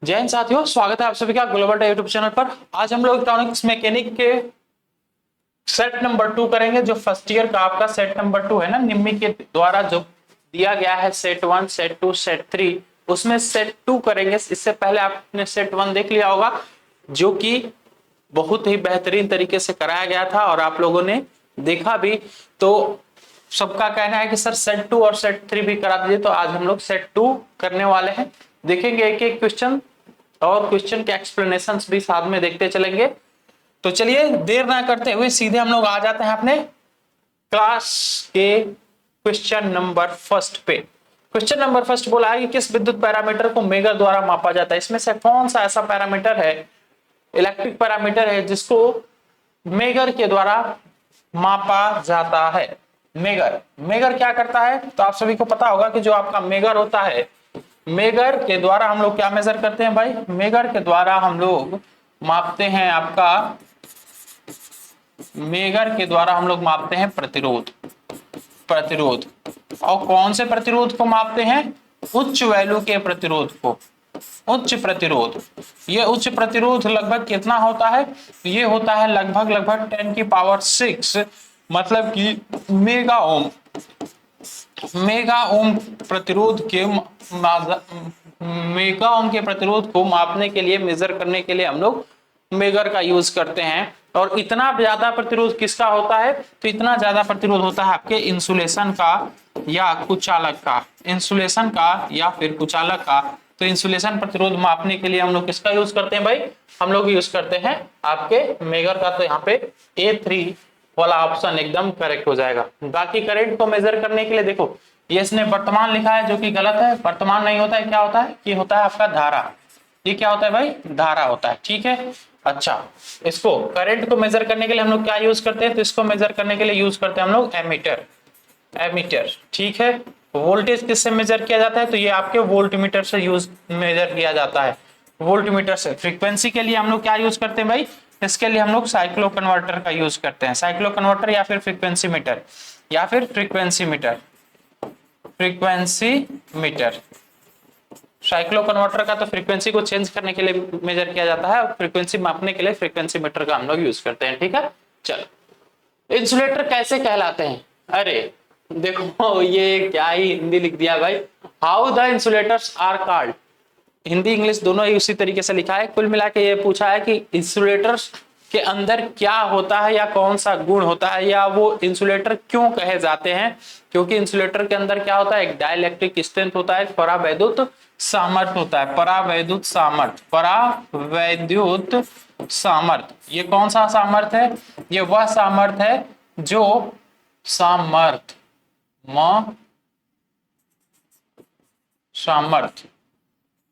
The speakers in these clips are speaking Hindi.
जय हिंद साथियों, स्वागत है आप सभी का ग्लोबल टेक यूट्यूब चैनल पर। आज हम लोग इलेक्ट्रॉनिक्स मैकेनिक के सेट नंबर 2 करेंगे। जो फर्स्ट ईयर का आपका सेट नंबर 2 है ना, निम्मी के द्वारा जो दिया गया है सेट 1, सेट 2, सेट 3, उसमें सेट 2 करेंगे। इससे पहले आपने सेट 1 देख लिया होगा, जो कि बहुत ही बेहतरीन तरीके से कराया गया था और आप लोगों ने देखा भी। तो सबका कहना है कि सर सेट 2 और सेट 3 भी करा दीजिए। तो आज हम लोग सेट 2 करने वाले हैं। देखेंगे एक एक क्वेश्चन और क्वेश्चन के एक्सप्लेनेशंस भी साथ में देखते चलेंगे। तो चलिए देर ना करते हुए सीधे हम लोग आ जाते हैं अपने क्लास के क्वेश्चन नंबर फर्स्ट पे। क्वेश्चन नंबर फर्स्ट बोला है कि किस विद्युत पैरामीटर को मेगर द्वारा मापा जाता है। इसमें से कौन सा ऐसा पैरामीटर है, इलेक्ट्रिक पैरामीटर है, जिसको मेगर के द्वारा मापा जाता है। मेगर क्या करता है, तो आप सभी को पता होगा कि जो आपका मेगर होता है, मेगर के द्वारा हम लोग क्या मेजर करते हैं भाई। मेगर के द्वारा हम लोग मापते हैं आपका, मेगर के द्वारा हम लोग मापते हैं प्रतिरोध। और कौन से प्रतिरोध को मापते हैं? उच्च वैल्यू के प्रतिरोध को, उच्च प्रतिरोध। ये उच्च प्रतिरोध लगभग कितना होता है? ये होता है लगभग 10⁶, मतलब कि मेगा ओम। मेगा ओम प्रतिरोध के मेगा ओम के प्रतिरोध को मापने के लिए, मेजर करने के लिए हम लोग मेगर का यूज करते हैं। और इतना ज्यादा प्रतिरोध किसका होता है? तो इतना ज्यादा प्रतिरोध होता है आपके इंसुलेशन का या कुचालक का, इंसुलेशन का या फिर कुचालक का। तो इंसुलेशन प्रतिरोध मापने के लिए हम लोग किसका यूज करते हैं भाई? हम लोग यूज करते हैं आपके मेगर का। तो यहाँ पे A3 वाला ऑप्शन एकदम करेक्ट हो जाएगा। बाकी करंट को मेजर करने के लिए देखो, ये इसने वर्तमान लिखा है, जो कि गलत है। वर्तमान नहीं होता है, क्या होता है? ये होता है आपका धारा। ये क्या होता है भाई? धारा होता है। ठीक है, अच्छा। इसको करंट को मेजर करने के लिए हम लोग क्या यूज करते हैं? तो इसको मेजर करने के लिए यूज करते हैं हम लोग एमीटर। ठीक है, वोल्टेज किससे मेजर किया जाता है? तो ये आपके वोल्टमीटर से मेजर किया जाता है, वोल्टमीटर से। फ्रीक्वेंसी के लिए हम लोग क्या यूज करते हैं भाई? इसके लिए हम लोग साइक्लो कन्वर्टर का यूज करते हैं। साइक्लो कन्वर्टर या फिर फ्रीक्वेंसी मीटर। साइक्लो कन्वर्टर का तो फ्रीक्वेंसी को चेंज करने के लिए मेजर किया जाता है, और फ्रीक्वेंसी मापने के लिए फ्रीक्वेंसी मीटर का हम लोग यूज करते हैं। ठीक है, चलो इंसुलेटर कैसे कहलाते हैं? अरे देखो, ये क्या ही हिंदी लिख दिया भाई। How the insulators are called. Hindi English दोनों ही उसी तरीके से लिखा है। कुल मिला के ये पूछा है कि इंसुलेटर्स के अंदर क्या होता है, या कौन सा गुण होता है, या वो इंसुलेटर क्यों कहे जाते हैं। क्योंकि इंसुलेटर के अंदर क्या होता है? एक डाइलेक्ट्रिक स्ट्रेंथ होता है, परावैद्युत सामर्थ्य होता है। परावैद्युत सामर्थ्य। ये कौन सा सामर्थ्य है? ये वह सामर्थ्य है जो सामर्थ्य,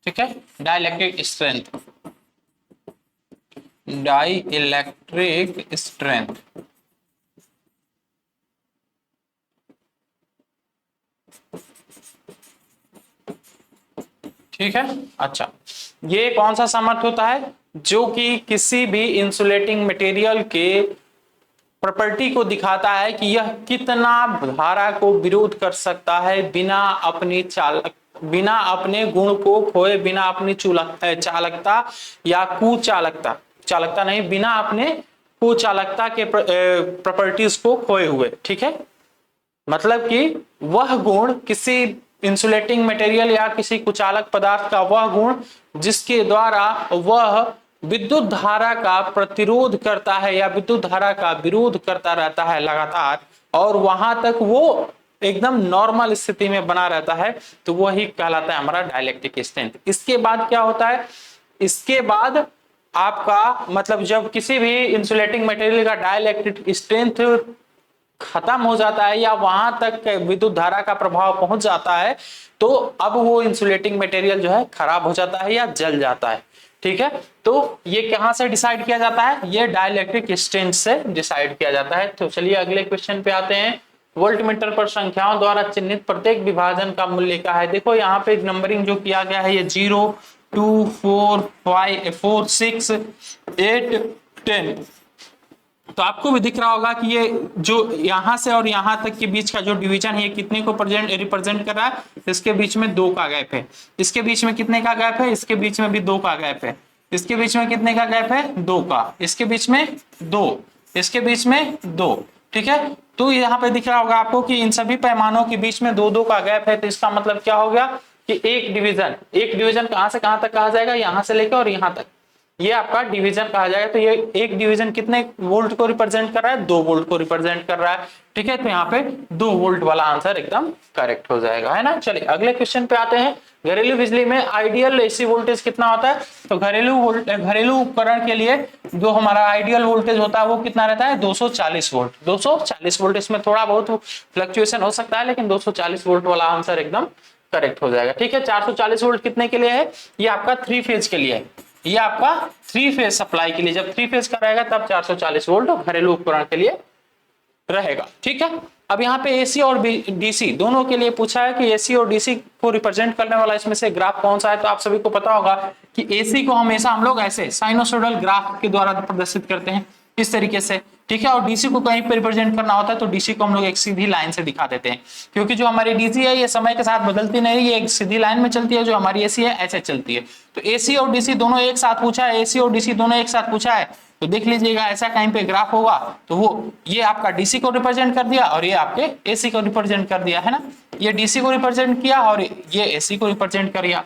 ठीक है, डाइलेक्ट्रिक स्ट्रेंथ। ठीक है, अच्छा। ये कौन सा सामर्थ्य होता है? जो कि किसी भी इंसुलेटिंग मटेरियल के प्रॉपर्टी को दिखाता है कि यह कितना धारा को विरोध कर सकता है बिना अपने गुण को खोए, बिना अपनी चालकता या चालकता नहीं, बिना अपने कुचालकता के प्रॉपर्टीज को खोए हुए। ठीक है, मतलब कि वह गुण, किसी इंसुलेटिंग मटेरियल या किसी कुचालक पदार्थ का वह गुण जिसके द्वारा वह विद्युत धारा का प्रतिरोध करता है या विद्युत धारा का विरोध करता रहता है लगातार, और वहां तक वो एकदम नॉर्मल स्थिति में बना रहता है, तो वही कहलाता है हमारा डाइलेक्ट्रिक स्ट्रेंथ। इसके बाद क्या होता है? इसके बाद आपका मतलब जब किसी भी इंसुलेटिंग मटेरियल का डाइलेक्ट्रिक स्ट्रेंथ खत्म हो जाता है या वहां तक विद्युत धारा का प्रभाव पहुंच जाता है, तो अब वो इंसुलेटिंग मटेरियल जो है खराब हो जाता है या जल जाता है। ठीक है, तो ये कहां से डिसाइड किया जाता है? ये डाइलेक्ट्रिक स्ट्रेंथ से डिसाइड किया जाता है। तो चलिए अगले क्वेश्चन पे आते हैं। वोल्टमीटर पर संख्याओं द्वारा चिन्हित प्रत्येक विभाजन का मूल्य क्या है? देखो यहाँ पे नंबरिंग जो किया गया है, ये 0, 2, 4, 5, 4, 6, 8, 10। तो आपको भी दिख रहा होगा कि ये जो यहां से और यहां तक के बीच का जो डिवीजन है कितने को रिप्रेजेंट कर रहा है, इसके बीच में 2 का गैप है। इसके बीच में कितने का गैप है, इसके बीच में भी 2 का गैप है। इसके बीच में कितने का गैप है, 2 का। इसके बीच में 2, इसके बीच में 2। ठीक है, तो यहाँ पे दिख रहा होगा आपको कि इन सभी पैमानों के बीच में 2-2 का गैप है। तो इसका मतलब क्या हो गया कि एक डिवीजन कहां से कहां तक कहा जाएगा, यहां से लेकर और यहां तक, ये आपका डिवीजन कहा जाएगा। तो ये एक डिवीजन कितने वोल्ट को रिप्रेजेंट कर रहा है, 2 वोल्ट को रिप्रेजेंट कर रहा है। ठीक है, तो यहाँ पे 2 वोल्ट वाला आंसर एकदम करेक्ट हो जाएगा, है ना। चलिए अगले क्वेश्चन पे आते हैं। घरेलू बिजली में आइडियल एसी वोल्टेज कितना होता है, तो घरेलू उपकरण के लिए जो हमारा आइडियल वोल्टेज होता है वो कितना रहता है, 240 वोल्ट। 240 वोल्ट, इसमें थोड़ा बहुत फ्लक्चुएशन हो सकता है, लेकिन 240 वोल्ट वाला आंसर एकदम करेक्ट हो जाएगा। ठीक है, 440 वोल्ट कितने के लिए है, ये आपका 3 फेज के लिए है। ये आपका 3 फेज सप्लाई के लिए, जब 3 फेज का रहेगा तब 440 वोल्ट घरेलू उपकरण के लिए रहेगा। ठीक है, अब यहाँ पे एसी और डीसी दोनों के लिए पूछा है कि एसी और डीसी को रिप्रेजेंट करने वाला इसमें से ग्राफ कौन सा है। तो आप सभी को पता होगा कि एसी को हमेशा हम लोग ऐसे साइनोसोडल ग्राफ के द्वारा प्रदर्शित करते हैं, इस तरीके से। ठीक है, और डीसी को कहीं पर रिप्रेजेंट करना होता है तो डीसी को हम लोग एक सीधी लाइन से दिखा देते हैं, क्योंकि जो हमारी डीसी है ये समय के साथ बदलती नहीं, ये एक सीधी लाइन में चलती है। जो हमारी एसी है ऐसे चलती है। तो एसी और डीसी दोनों एक साथ पूछा है, एसी और डीसी दोनों एक साथ पूछा है, तो देख लीजिएगा ऐसा कहीं पे ग्राफ होगा तो वो ये आपका डीसी को रिप्रेजेंट कर दिया और ये आपके एसी को रिप्रेजेंट कर दिया, है ना। ये डीसी को रिप्रेजेंट किया और ये एसी को रिप्रेजेंट कर दिया।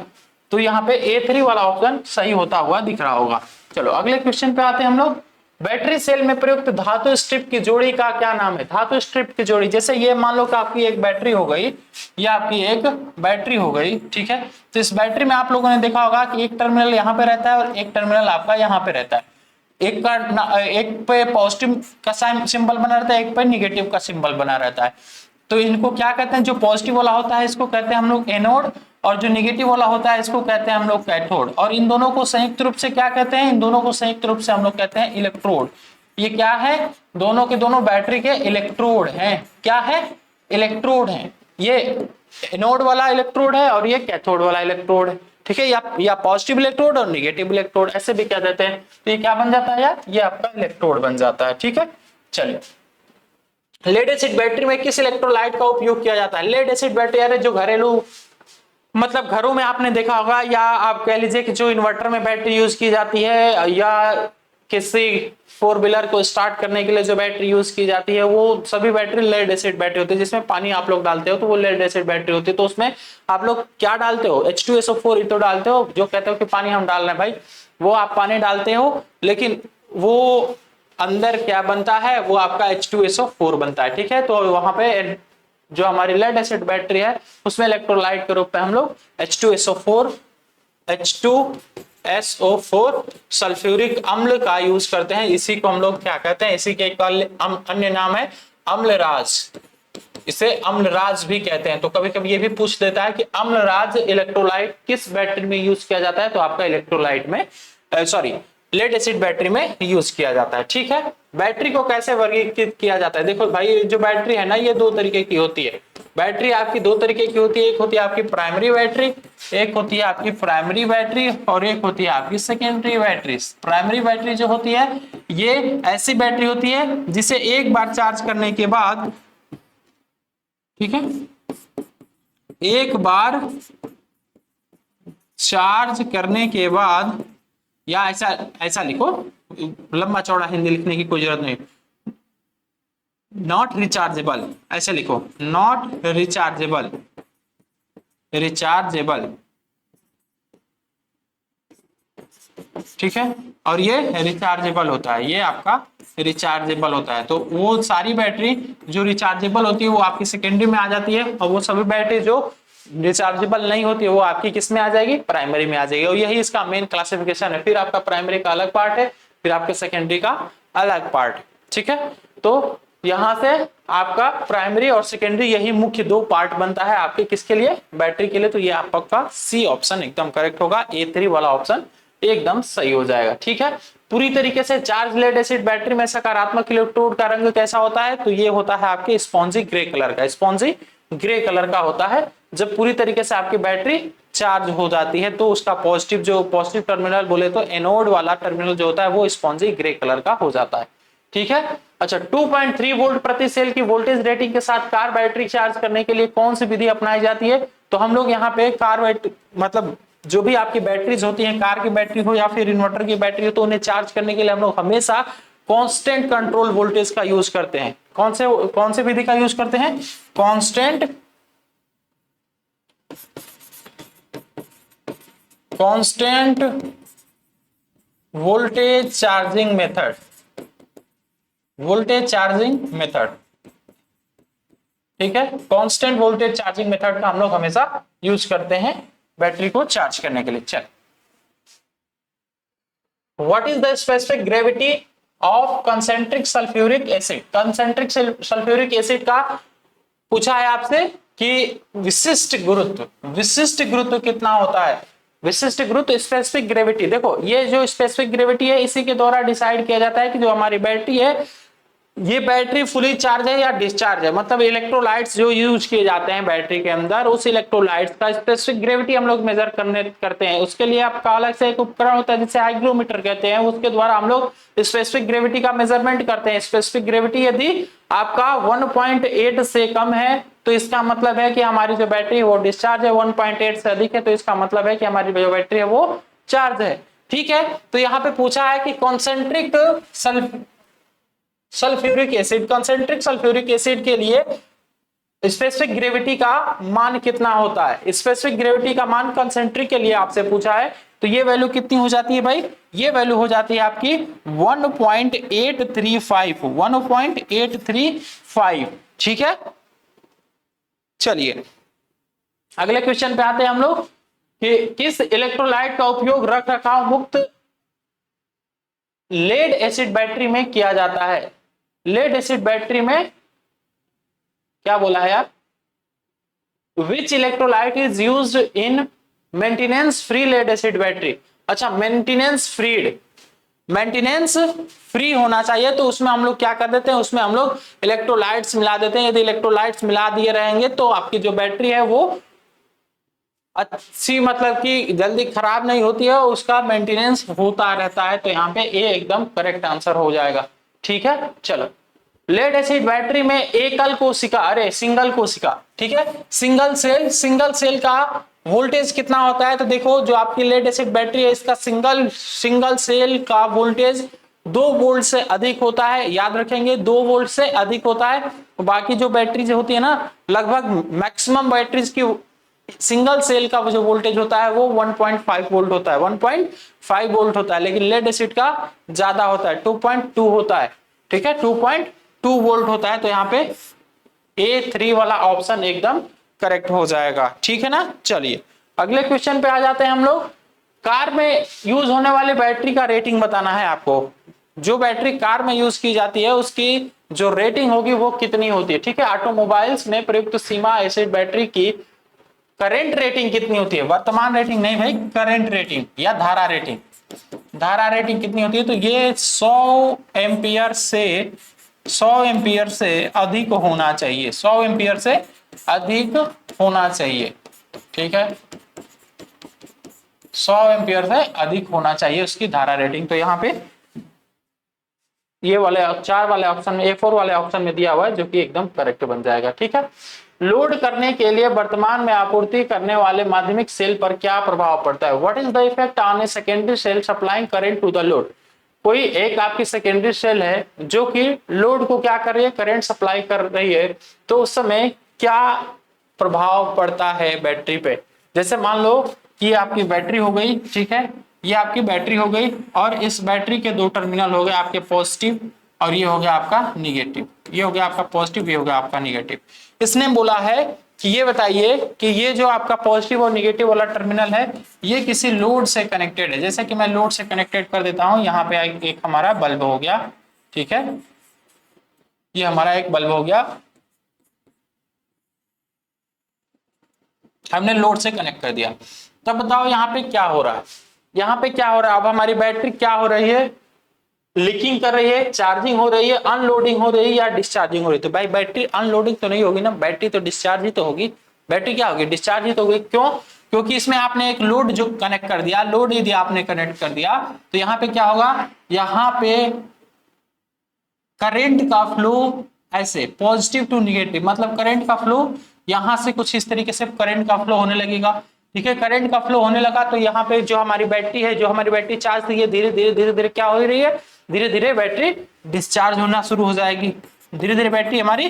तो यहाँ पे A3 वाला ऑप्शन सही होता हुआ दिख रहा होगा। चलो अगले क्वेश्चन पे आते हैं हम लोग। बैटरी सेल में प्रयुक्त धातु स्ट्रिप की जोड़ी का क्या नाम है। धातु स्ट्रिप की जोड़ी, जैसे ये मान लो कि आपकी एक बैटरी हो गई, ये आपकी एक बैटरी हो गई। ठीक है, तो इस बैटरी में आप लोगों ने देखा होगा कि एक टर्मिनल यहाँ पे रहता है और एक टर्मिनल आपका यहाँ पे रहता है। एक पे पॉजिटिव का सिंबल बना रहता है, एक पे निगेटिव का सिंबल बना रहता है। तो इनको क्या कहते हैं, जो पॉजिटिव वाला होता है इसको कहते हैं हम लोग एनोड, और जो निगेटिव वाला होता है इसको कहते हैं हम लोग कैथोड। और इन दोनों को संयुक्त रूप से क्या कहते हैं, इन दोनों को संयुक्त रूप से हम लोग कहते हैं इलेक्ट्रोड। ये क्या है, दोनों के दोनों बैटरी के इलेक्ट्रोड हैं। क्या है, इलेक्ट्रोड हैं। ये एनोड वाला इलेक्ट्रोड है और ये कैथोड वाला इलेक्ट्रोड है। ठीक है, या पॉजिटिव इलेक्ट्रोड और निगेटिव इलेक्ट्रोड ऐसे भी कह देते हैं। तो ये क्या बन जाता है यार, ये आपका इलेक्ट्रोड बन जाता है। ठीक है, चलिए लेड एसिड बैटरी में किस इलेक्ट्रोलाइट का उपयोग किया जाता है। लेड एसिड बैटरी यार जो घरेलू मतलब घरों में आपने देखा होगा, या आप कह लीजिए कि जो इन्वर्टर में बैटरी यूज की जाती है, या किसी 4 व्हीलर को स्टार्ट करने के लिए जो बैटरी यूज की जाती है, वो सभी बैटरी लेड एसिड बैटरी होती है। जिसमें पानी आप लोग डालते हो तो वो लेड एसिड बैटरी होती है। तो उसमें आप लोग क्या डालते हो, H2SO4 ही तो डालते हो। जो कहते हो कि पानी हम डाल रहे हैं भाई, वो आप पानी डालते हो, लेकिन वो अंदर क्या बनता है, वो आपका H2SO4 बनता है। ठीक है, तो वहां पे जो हमारी लेड एसिड बैटरी है उसमें इलेक्ट्रोलाइट के रूप में हम लोग H2SO4 सल्फ्यूरिक अम्ल का यूज करते हैं। इसी को हम लोग क्या कहते हैं, इसी के एक अन्य नाम है अम्लराज। इसे अम्लराज भी कहते हैं। तो कभी कभी ये भी पूछ देता है कि अम्लराज इलेक्ट्रोलाइट किस बैटरी में यूज किया जाता है, तो आपका इलेक्ट्रोलाइट में लेड एसिड बैटरी में यूज किया जाता है। ठीक है, बैटरी को कैसे वर्गीकृत किया जाता है। देखो भाई, जो बैटरी है ना ये 2 तरीके की होती है। बैटरी आपकी 2 तरीके की होती है, एक होती है आपकी प्राइमरी बैटरी, एक होती है आपकी प्राइमरी बैटरी, और एक होती है आपकी सेकेंडरी बैटरी। प्राइमरी बैटरी जो होती है ये ऐसी बैटरी होती है जिसे एक बार चार्ज करने के बाद, ठीक है, एक बार चार्ज करने के बाद, या ऐसा लिखो, लंबा चौड़ा हिंदी लिखने की कोई जरूरत नहीं, नॉट रिचार्जेबल, ऐसे लिखो, नॉट रिचार्जेबल, ठीक है, और ये रिचार्जेबल होता है, ये आपका रिचार्जेबल होता है। तो वो सारी बैटरी जो रिचार्जेबल होती है वो आपकी सेकेंडरी में आ जाती है, और वो सभी बैटरी जो रिचार्जेबल नहीं होती है वो आपकी किस में आ जाएगी, प्राइमरी में आ जाएगी। और यही इसका मेन क्लासिफिकेशन है। फिर आपका प्राइमरी का अलग पार्ट है, फिर आपके सेकेंडरी का अलग पार्ट है। ठीक है, तो यहां से आपका प्राइमरी और सेकेंडरी यही मुख्य 2 पार्ट बनता है आपके किसके लिए, बैटरी के लिए। तो ये आपका सी ऑप्शन एकदम करेक्ट होगा, A3 वाला ऑप्शन एकदम सही हो जाएगा। ठीक है, पूरी तरीके से चार्ज लेड एसिड बैटरी में सकारात्मक इलेक्ट्रोड का रंग कैसा होता है, तो ये होता है आपके स्पॉन्जी ग्रे कलर का, स्पॉन्जी ग्रे कलर का होता है। जब पूरी तरीके से आपकी बैटरी चार्ज हो जाती है तो उसका पॉजिटिव टर्मिनल बोले तो एनोड वाला टर्मिनल जो होता है वो स्पॉन्जी ग्रे कलर का हो जाता है। ठीक है। अच्छा, 2.3 वोल्ट प्रति सेल की वोल्टेज रेटिंग के साथ कार बैटरी चार्ज करने के लिए कौन सी विधि अपनाई जाती है? तो हम लोग यहाँ पे कार बैटरी मतलब जो भी आपकी बैटरीज होती हैं, कार की बैटरी हो या फिर इन्वर्टर की बैटरी हो, तो उन्हें चार्ज करने के लिए हम लोग हमेशा कांस्टेंट कंट्रोल वोल्टेज का यूज करते हैं। कौन से विधि का यूज करते हैं? कांस्टेंट वोल्टेज चार्जिंग मेथड, ठीक है। कांस्टेंट वोल्टेज चार्जिंग मेथड का हम लोग हमेशा यूज करते हैं बैटरी को चार्ज करने के लिए। चल, what is the specific gravity of concentric sulphuric acid? Concentric sulphuric acid का पूछा है आपसे कि विशिष्ट गुरुत्व कितना होता है? विशिष्ट गुरुत्व, स्पेसिफिक ग्रेविटी, देखो ये जो स्पेसिफिक ग्रेविटी है इसी के द्वारा डिसाइड किया जाता है कि जो हमारी बैटरी है ये बैटरी फुली चार्ज है या डिस्चार्ज है। मतलब इलेक्ट्रोलाइट्स जो यूज किए जाते हैं बैटरी के अंदर, उस इलेक्ट्रोलाइट्स का स्पेसिफिक ग्रेविटी हम लोग मेजर करते हैं। उसके लिए आपका अलग से एक उपकरण होता है जिसे हाइग्रोमीटर कहते हैं, उसके द्वारा हम लोग स्पेसिफिक ग्रेविटी का मेजरमेंट करते हैं। स्पेसिफिक ग्रेविटी यदि आपका 1.8 से कम है तो इसका मतलब है कि हमारी जो बैटरी है वो डिस्चार्ज है, 1.8 से अधिक है तो इसका मतलब है कि हमारी जो बैटरी है वो चार्ज है। ठीक है, तो यहाँ पे पूछा है कि कॉन्सेंट्रिक सल्फ्यूरिक एसिड के लिए स्पेसिफिक ग्रेविटी का मान कितना होता है? स्पेसिफिक ग्रेविटी का मान कंसेंट्रिक के लिए आपसे पूछा है, तो ये वैल्यू कितनी हो जाती है भाई? ये वैल्यू हो जाती है आपकी 1.835। ठीक है, चलिए अगले क्वेश्चन पे आते हैं हम लोग कि किस इलेक्ट्रोलाइट का उपयोग रख रखाव मुक्त लेड एसिड बैटरी में किया जाता है? लेड एसिड बैटरी में क्या बोला है यार? Which electrolyte is used in maintenance free lead acid battery? अच्छा, मेंटेनेंस फ्री होना चाहिए तो उसमें हम लोग क्या कर देते हैं? उसमें हम लोग इलेक्ट्रोलाइट्स मिला देते हैं। यदि इलेक्ट्रोलाइट्स मिला दिए रहेंगे तो आपकी जो बैटरी है वो अच्छी, मतलब कि जल्दी खराब नहीं होती है, उसका मेंटेनेंस होता रहता है। तो यहाँ पे ए एकदम करेक्ट आंसर हो जाएगा। ठीक है, चलो लेड एसिड बैटरी में एकल कोशिका, अरे सिंगल कोशिका, ठीक है, सिंगल सेल का वोल्टेज कितना होता है? तो देखो जो आपकी लेड एसिड बैटरी है इसका सिंगल सेल का वोल्टेज 2 वोल्ट से अधिक होता है। याद रखेंगे 2 वोल्ट से अधिक होता है। बाकी जो बैटरीज होती है ना, लगभग मैक्सिमम बैटरीज की सिंगल सेल का जो वोल्टेज होता है वो 1.5 वोल्ट होता है, 1.5 वोल्ट होता है। लेकिन लेड एसिड का ज्यादा होता है, 2.2 होता है। ठीक है, 2.2 वोल्ट होता है। तो यहाँ पे A3 वाला ऑप्शन एकदम करेक्ट हो जाएगा। ठीक है ना, चलिए अगले क्वेश्चन पे आ जाते हैं हम लोग। कार में यूज होने वाले बैटरी का रेटिंग बताना है आपको। जो बैटरी कार में यूज की जाती है उसकी जो रेटिंग होगी वो कितनी होती है? ठीक है, ऑटोमोबाइल्स में प्रयुक्त सीमा एसिड बैटरी की करंट रेटिंग कितनी होती है? वर्तमान रेटिंग नहीं भाई, करंट रेटिंग या धारा रेटिंग। धारा रेटिंग कितनी होती है? तो ये 100 एम्पियर से अधिक होना चाहिए, 100 एम्पियर से अधिक होना चाहिए। ठीक है, 100 एम्पियर से अधिक होना चाहिए उसकी धारा रेटिंग। तो यहाँ पे ये वाले 4 वाले ऑप्शन में, A4 वाले ऑप्शन में दिया हुआ है जो कि एकदम करेक्ट बन जाएगा। ठीक है, लोड करने के लिए वर्तमान में आपूर्ति करने वाले माध्यमिक सेल पर क्या प्रभाव पड़ता है? What is the effect on a secondary cell supplying current to the load? कोई एक आपकी सेकेंडरी सेल है जो कि लोड को क्या कर रही है? करंट सप्लाई कर रही है। तो उस समय क्या प्रभाव पड़ता है बैटरी पे? जैसे मान लो कि आपकी बैटरी हो गई, ठीक है, ये आपकी बैटरी हो गई और इस बैटरी के 2 टर्मिनल हो गए आपके पॉजिटिव और ये हो गया आपका निगेटिव। ये हो गया आपका पॉजिटिव, ये हो गया आपका निगेटिव। इसने बोला है कि ये बताइए कि ये जो आपका पॉजिटिव और निगेटिव वाला टर्मिनल है ये किसी लोड से कनेक्टेड है। जैसे कि मैं लोड से कनेक्टेड कर देता हूं, यहाँ पे एक हमारा बल्ब हो गया, ठीक है, ये हमारा एक बल्ब हो गया, हमने लोड से कनेक्ट कर दिया। तब बताओ यहाँ पे क्या हो रहा है? यहाँ पे क्या हो रहा है? अब हमारी बैटरी क्या हो रही है? लीकिंग कर रही है, चार्जिंग हो रही है, अनलोडिंग हो रही है या डिस्चार्जिंग हो रही है? तो भाई बैटरी अनलोडिंग तो नहीं होगी ना, बैटरी तो डिस्चार्ज ही तो होगी। बैटरी क्या होगी? डिस्चार्ज ही तो होगी। क्यों? क्योंकि इसमें आपने एक लोड जो कनेक्ट कर दिया, लोड यदि आपने कनेक्ट कर दिया तो यहाँ पे क्या होगा? यहाँ पे करंट का फ्लो ऐसे पॉजिटिव टू निगेटिव, मतलब करंट का फ्लो यहां से कुछ इस तरीके से करंट का फ्लो होने लगेगा। ठीक है, करंट का फ्लो होने लगा तो यहाँ पे जो हमारी बैटरी है, जो हमारी बैटरी चार्ज थी, धीरे धीरे धीरे धीरे क्या हो रही है, धीरे धीरे बैटरी डिस्चार्ज होना शुरू हो जाएगी, धीरे धीरे बैटरी हमारी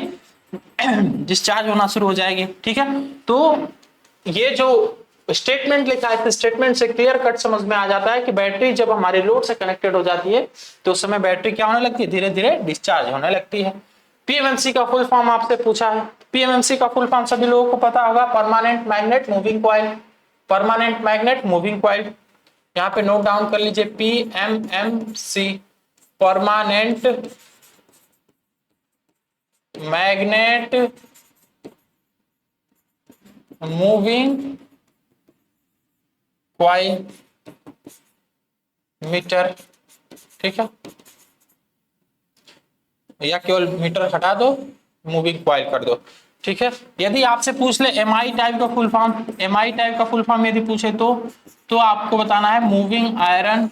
डिस्चार्ज होना शुरू हो जाएगी। ठीक है, तो ये जो स्टेटमेंट लिखा है, इस स्टेटमेंट से क्लियर कट समझ में आ जाता है कि बैटरी जब हमारे लोड से कनेक्टेड हो जाती है तो उस समय बैटरी क्या होने लगती है, धीरे धीरे डिस्चार्ज होने लगती है। पीएमएमसी का फुल फॉर्म आपसे पूछा है, पीएमएमसी का फुल फॉर्म सभी लोगों को पता होगा, permanent magnet moving coil, permanent magnet moving coil. यहाँ पे नोट डाउन कर लीजिए PMMC, permanent magnet moving coil meter. ठीक है, या केवल मीटर हटा दो, मूविंग कॉइल कर दो। ठीक है, यदि आपसे पूछ ले एमआई टाइप का फुल फॉर्म, एमआई टाइप का फुल फॉर्म यदि पूछे तो आपको बताना है moving iron,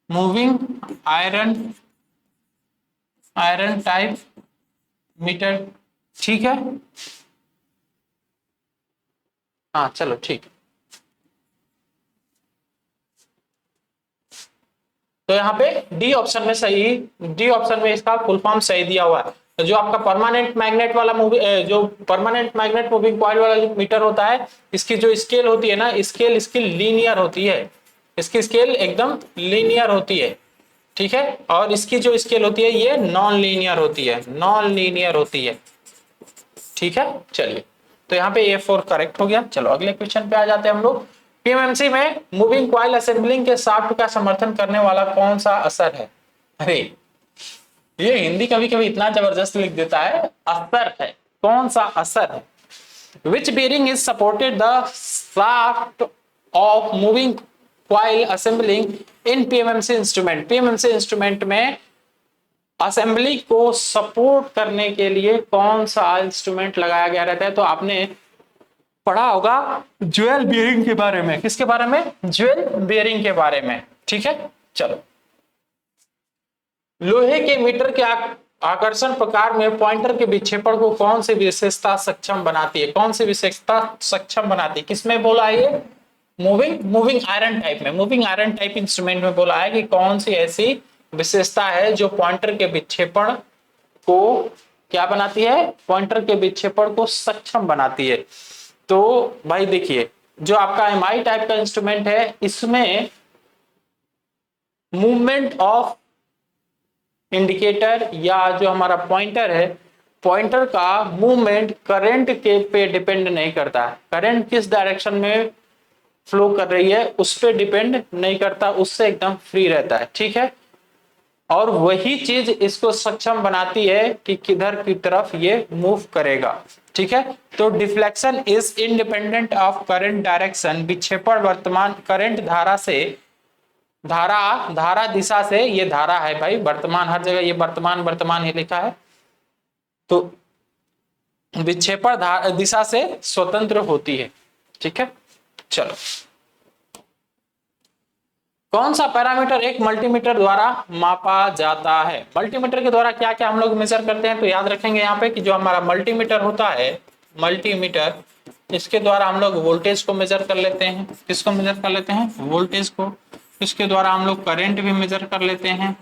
moving iron, iron type meter. ठीक है, हाँ चलो ठीक। तो यहाँ पे डी ऑप्शन में सही, डी ऑप्शन में इसका फुल फॉर्म सही दिया हुआ है। जो आपका परमानेंट मैग्नेट वाला जो परमानेंट मैग्नेट मूविंग कॉइल वाला जो मीटर होता है, इसकी जो स्केल होती है ना, स्केल इसकी लीनियर होती है, इसकी स्केल एकदम लीनियर होती है। ठीक है, और इसकी जो स्केल होती है ये नॉन लीनियर होती है, नॉन लीनियर होती है। ठीक है, चलिए तो यहाँ पे A4 करेक्ट हो गया। चलो अगले क्वेश्चन पे आ जाते हैं हम लोग। पीएमएमसी में मूविंग कॉइल असेंबलिंग के शाफ्ट का समर्थन करने वाला कौन सा असर है? अरे ये हिंदी कभी कभी इतना जबरदस्त लिख देता है, असर है, कौन सा असर है? Which bearing is supported the shaft of moving coil assembling in PMMC instrument? PMMC instrument में असेंबली को सपोर्ट करने के लिए कौन सा इंस्ट्रूमेंट लगाया गया रहता है? तो आपने पढ़ा होगा ज्वेल बियरिंग के बारे में। किसके बारे में? ज्वेल बियरिंग के बारे में। ठीक है, चलो लोहे के मीटर के आकर्षण प्रकार में पॉइंटर के विक्षेपण को कौन सी विशेषता सक्षम बनाती है? कौन सी विशेषता सक्षम बनाती है? किसमें बोला है ये? मूविंग आयरन टाइप में, मूविंग आयरन टाइप इंस्ट्रूमेंट में बोला है कि कौन सी ऐसी विशेषता है जो पॉइंटर के विक्षेपण को क्या बनाती है? पॉइंटर के विक्षेपण को सक्षम बनाती है। तो भाई देखिए, जो आपका एमआई टाइप का इंस्ट्रूमेंट है, इसमें मूवमेंट ऑफ इंडिकेटर या जो हमारा पॉइंटर है, पॉइंटर का मूवमेंट करंट के पे डिपेंड नहीं करता है। करंट किस डायरेक्शन में फ्लो कर रही है उस पे डिपेंड नहीं करता, उससे एकदम फ्री रहता है। ठीक है, और वही चीज इसको सक्षम बनाती है कि किधर की तरफ ये मूव करेगा। ठीक है, तो deflection is independent of current direction. विक्षेपण वर्तमान करंट धारा से, धारा दिशा से, ये धारा है भाई, वर्तमान हर जगह ये वर्तमान ये लिखा है, तो विक्षेपण दिशा से स्वतंत्र होती है। ठीक है, चलो कौन सा पैरामीटर एक मल्टीमीटर द्वारा मापा जाता है? मल्टीमीटर के द्वारा क्या क्या हम लोग मेजर करते हैं? तो याद रखेंगे यहाँ पे कि जो हमारा मल्टीमीटर होता है, मल्टीमीटर, इसके द्वारा हम लोग वोल्टेज को मेजर कर लेते हैं। किसको मेजर कर लेते हैं? वोल्टेज को। इसके द्वारा हम लोग करंट भी मेजर कर लेते हैं।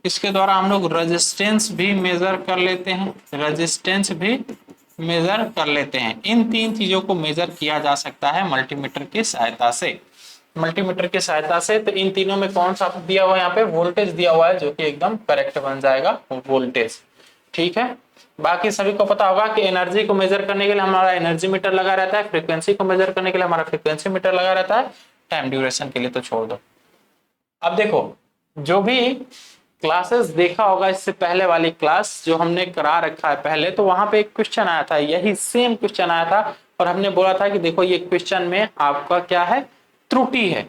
इसके द्वारा हम लोग रेजिस्टेंस भी मेजर कर लेते हैं, रेजिस्टेंस भी मेजर कर लेते हैं। इन तीन चीजों को मेजर किया जा सकता है मल्टीमीटर की सहायता से, मल्टीमीटर की सहायता से। तो इन तीनों में कौन सा दिया हुआ है? यहाँ पे वोल्टेज दिया हुआ है, जो कि एकदम करेक्ट बन जाएगा, वोल्टेज। ठीक है, बाकी सभी को पता होगा कि एनर्जी को मेजर करने के लिए हमारा एनर्जी मीटर लगा रहता है, फ्रीक्वेंसी को मेजर करने के लिए हमारा फ्रीक्वेंसी मीटर लगा रहता है, टाइम ड्यूरेशन के लिए तो छोड़ दो। अब देखो, जो भी क्लासेस देखा होगा इससे पहले वाली क्लास जो हमने करा रखा है पहले, तो वहां पे एक क्वेश्चन आया था, यही सेम क्वेश्चन आया था, और हमने बोला था कि देखो ये क्वेश्चन में आपका क्या है? त्रुटि है।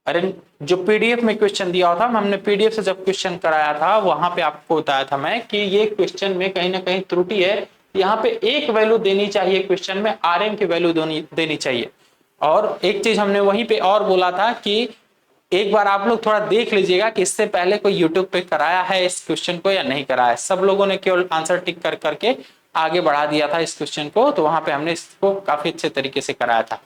अरे जो पीडीएफ में क्वेश्चन दिया हुआ था, हमने पीडीएफ से जब क्वेश्चन कराया था वहां पे आपको बताया था मैं कि ये क्वेश्चन में कहीं ना कहीं त्रुटि है। यहाँ पे एक वैल्यू देनी चाहिए क्वेश्चन में, आरएम की वैल्यू देनी चाहिए। और एक चीज हमने वहीं पे और बोला था कि एक बार आप लोग थोड़ा देख लीजिएगा कि इससे पहले कोई यूट्यूब पे कराया है इस क्वेश्चन को या नहीं कराया है। सब लोगों ने केवल आंसर टिक कर करके आगे बढ़ा दिया था इस क्वेश्चन को, तो वहां पे हमने इसको काफी अच्छे तरीके से कराया था।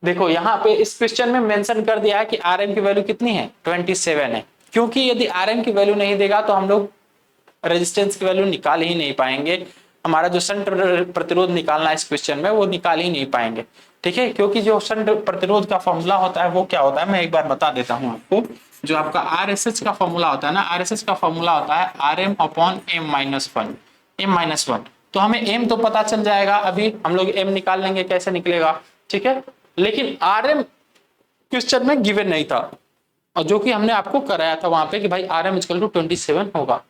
देखो यहाँ पे इस क्वेश्चन में मेंशन कर दिया है कि आरएम की वैल्यू कितनी है, 27 है, क्योंकि यदि आरएम की वैल्यू नहीं देगा तो हम लोग रेजिस्टेंस की वैल्यू निकाल ही नहीं पाएंगे। हमारा जो शंट प्रतिरोध निकालना है इस क्वेश्चन में वो निकाल ही नहीं पाएंगे, ठीक है। क्योंकि जो शंट प्रतिरोध का फॉर्मूला होता है वो क्या होता है, मैं एक बार बता देता हूं आपको। जो आपका आरएसएस का फॉर्मूला होता है ना, आरएसएस का फॉर्मूला होता है RM upon M minus one. तो हमें एम तो पता चल जाएगा, अभी हम लोग एम निकाल लेंगे, कैसे निकलेगा, ठीक है। लेकिन आरएम क्वेश्चन में गिवन नहीं था, और जो कि हमने आपको कराया था वहां पे कि भाई आरएम इक्वल टू 27 होगा,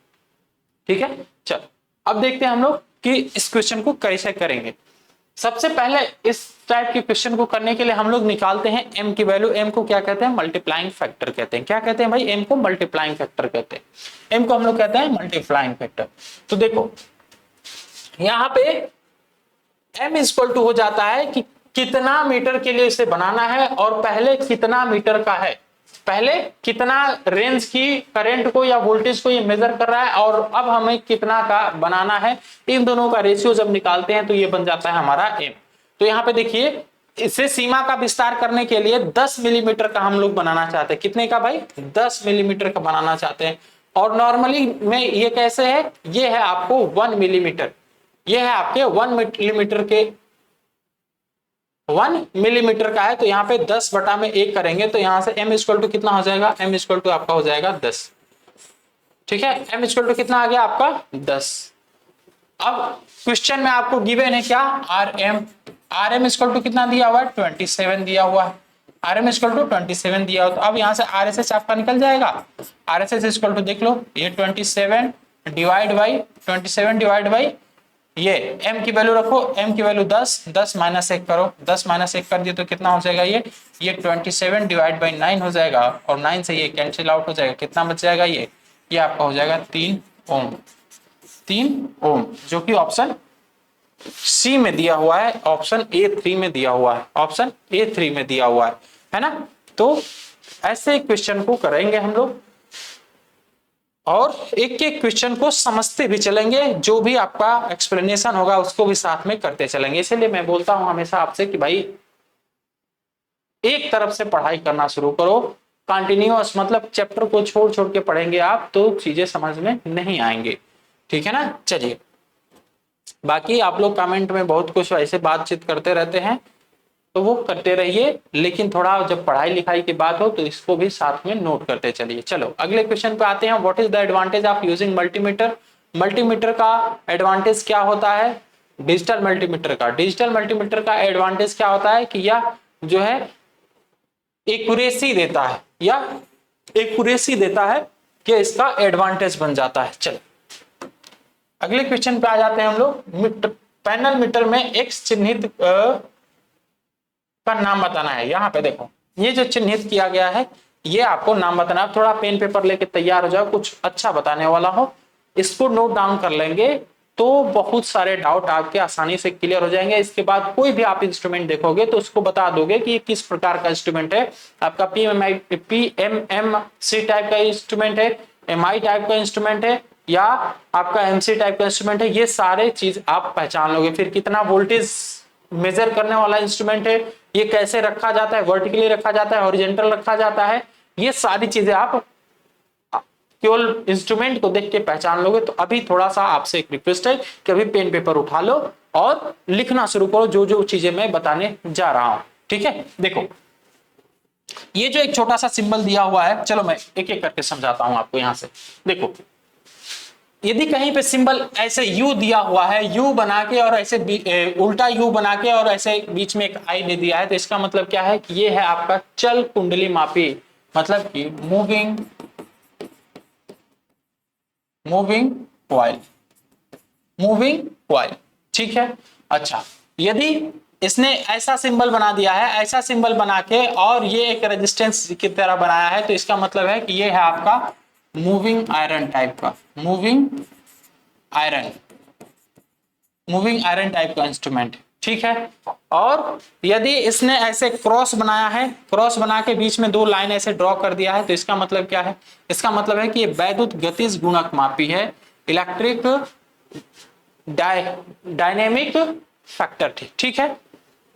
ठीक है। चल अब देखते हैं हम लोग कि इस क्वेश्चन को कैसे करेंगे। सबसे पहले इस टाइप के क्वेश्चन को करने के लिए हम लोग निकालते हैं एम की वैल्यू। एम को क्या कहते हैं, मल्टीप्लाइंग फैक्टर कहते हैं। क्या कहते हैं भाई, एम को मल्टीप्लाइंग फैक्टर कहते हैं। एम को हम लोग कहते हैं मल्टीप्लाइंग फैक्टर। तो देखो यहाँ पे एम इक्वल टू हो जाता है कि कितना मीटर के लिए इसे बनाना है, और पहले कितना मीटर का है, पहले कितना रेंज की करंट को या वोल्टेज को ये मेजर कर रहा है, और अब हमें कितना का बनाना है। इन दोनों का रेशियो जब निकालते हैं तो ये बन जाता है हमारा एम। तो यहाँ पे देखिए, इसे सीमा का विस्तार करने के लिए 10 मिलीमीटर का हम लोग बनाना चाहते हैं। कितने का भाई, 10 मिलीमीटर का बनाना चाहते हैं। और नॉर्मली में ये कैसे है, ये है आपको 1 मिलीमीटर, ये है आपके 1 मिलीमीटर के 1 मिलीमीटर का है। तो यहाँ पे 10 बटा में 1 करेंगे तो यहाँ से m इक्वल टू कितना हो जाएगा, m इक्वल टू आपका हो जाएगा 10, ठीक है। m इक्वल टू कितना आ गया आपका 10। अब क्वेश्चन में आपको गिवन है क्या, rm इक्वल टू कितना दिया हुआ है, 27 दिया हुआ है। rm इक्वल टू 27 दिया हुआ, तो अब यहाँ से rss आपका निकल जाएगा। rss इक्वल टू देख लो, ये 27 डिवाइड बाई ये m की वैल्यू रखो, m की वैल्यू 10 माइनस 1 करो, 10 माइनस 1 कर दिए तो कितना हो जाएगा, ये 27 डिवाइड बाई 9 हो जाएगा, और 9 से ये कैंसिल आउट हो जाएगा। कितना बच जाएगा, ये आपका हो जाएगा 3 ओम, 3 ओम, जो कि ऑप्शन सी में दिया हुआ है, ऑप्शन A3 में दिया हुआ है, ऑप्शन A3 में दिया हुआ है ना। तो ऐसे क्वेश्चन को करेंगे हम लोग, और एक एक क्वेश्चन को समझते भी चलेंगे, जो भी आपका एक्सप्लेनेशन होगा उसको भी साथ में करते चलेंगे। इसलिए मैं बोलता हूं हमेशा आपसे कि भाई एक तरफ से पढ़ाई करना शुरू करो, कंटिन्यूअस, मतलब चैप्टर को छोड़ छोड़ के पढ़ेंगे आप तो चीजें समझ में नहीं आएंगे, ठीक है ना। चलिए, बाकी आप लोग कमेंट में बहुत कुछ ऐसे बातचीत करते रहते हैं तो वो करते रहिए, लेकिन थोड़ा जब पढ़ाई लिखाई की बात हो तो इसको भी साथ में नोट करते चलिए। चलो अगले क्वेश्चन पे आते हैं। What is the advantage of using multimeter. Multimeter का एडवांटेज क्या होता है, डिजिटल मल्टीमीटर का एडवांटेज क्या होता है कि यह जो है एक्यूरेसी देता है, या एक्यूरेसी देता है कि इसका एडवांटेज बन जाता है। चलो अगले क्वेश्चन पे आ जाते हैं हम लोग। पैनल मीटर में एक्स चिन्हित का नाम बताना है। यहाँ पे देखो, ये जो चिन्हित किया गया है ये आपको नाम बताना है। थोड़ा पेन पेपर लेके तैयार हो जाओ, कुछ अच्छा बताने वाला हो, इसको नोट डाउन कर लेंगे तो बहुत सारे डाउट आपके आसानी से क्लियर हो जाएंगे। इसके बाद कोई भी आप इंस्ट्रूमेंट देखोगे तो उसको बता दोगे कि ये किस प्रकार का इंस्ट्रूमेंट है। आपका PMMC टाइप का इंस्ट्रूमेंट है, MI टाइप का इंस्ट्रूमेंट है, या आपका MC टाइप का इंस्ट्रूमेंट है। ये सारे चीज आप पहचान लोगे। फिर कितना वोल्टेज मेजर करने वाला इंस्ट्रूमेंट है, ये कैसे रखा जाता है, वर्टिकली रखा जाता है, हॉरिजॉन्टल रखा जाता है, ये सारी चीजें आप केवल इंस्ट्रूमेंट को देख के पहचान लोगे। तो अभी थोड़ा सा आपसे एक रिक्वेस्ट है कि अभी पेन पेपर उठा लो और लिखना शुरू करो जो जो चीजें मैं बताने जा रहा हूं, ठीक है। देखो ये जो एक छोटा सा सिंबल दिया हुआ है, चलो मैं एक एक करके समझाता हूं आपको। यहां से देखो, यदि कहीं पे सिंबल ऐसे यू दिया हुआ है, यू बना के और ऐसे उल्टा यू बना के और ऐसे बीच में एक आई दे दिया है, तो इसका मतलब क्या है कि ये है आपका चल कुंडली मापी, मतलब कि मूविंग कॉइल, ठीक है। अच्छा, यदि इसने ऐसा सिंबल बना दिया है, ऐसा सिंबल बना के और ये एक रेजिस्टेंस की तरह बनाया है, तो इसका मतलब है कि ये है आपका मूविंग आयरन टाइप का, मूविंग आयरन टाइप का इंस्ट्रूमेंट, ठीक है। और यदि इसने ऐसे क्रॉस बनाया है, क्रॉस बना के बीच में दो लाइन ऐसे ड्रॉ कर दिया है, तो इसका मतलब क्या है? इसका मतलब है कि ये वैद्युत गतिज गुणक मापी है, इलेक्ट्रिक डायनेमिक फैक्टर थी, ठीक है।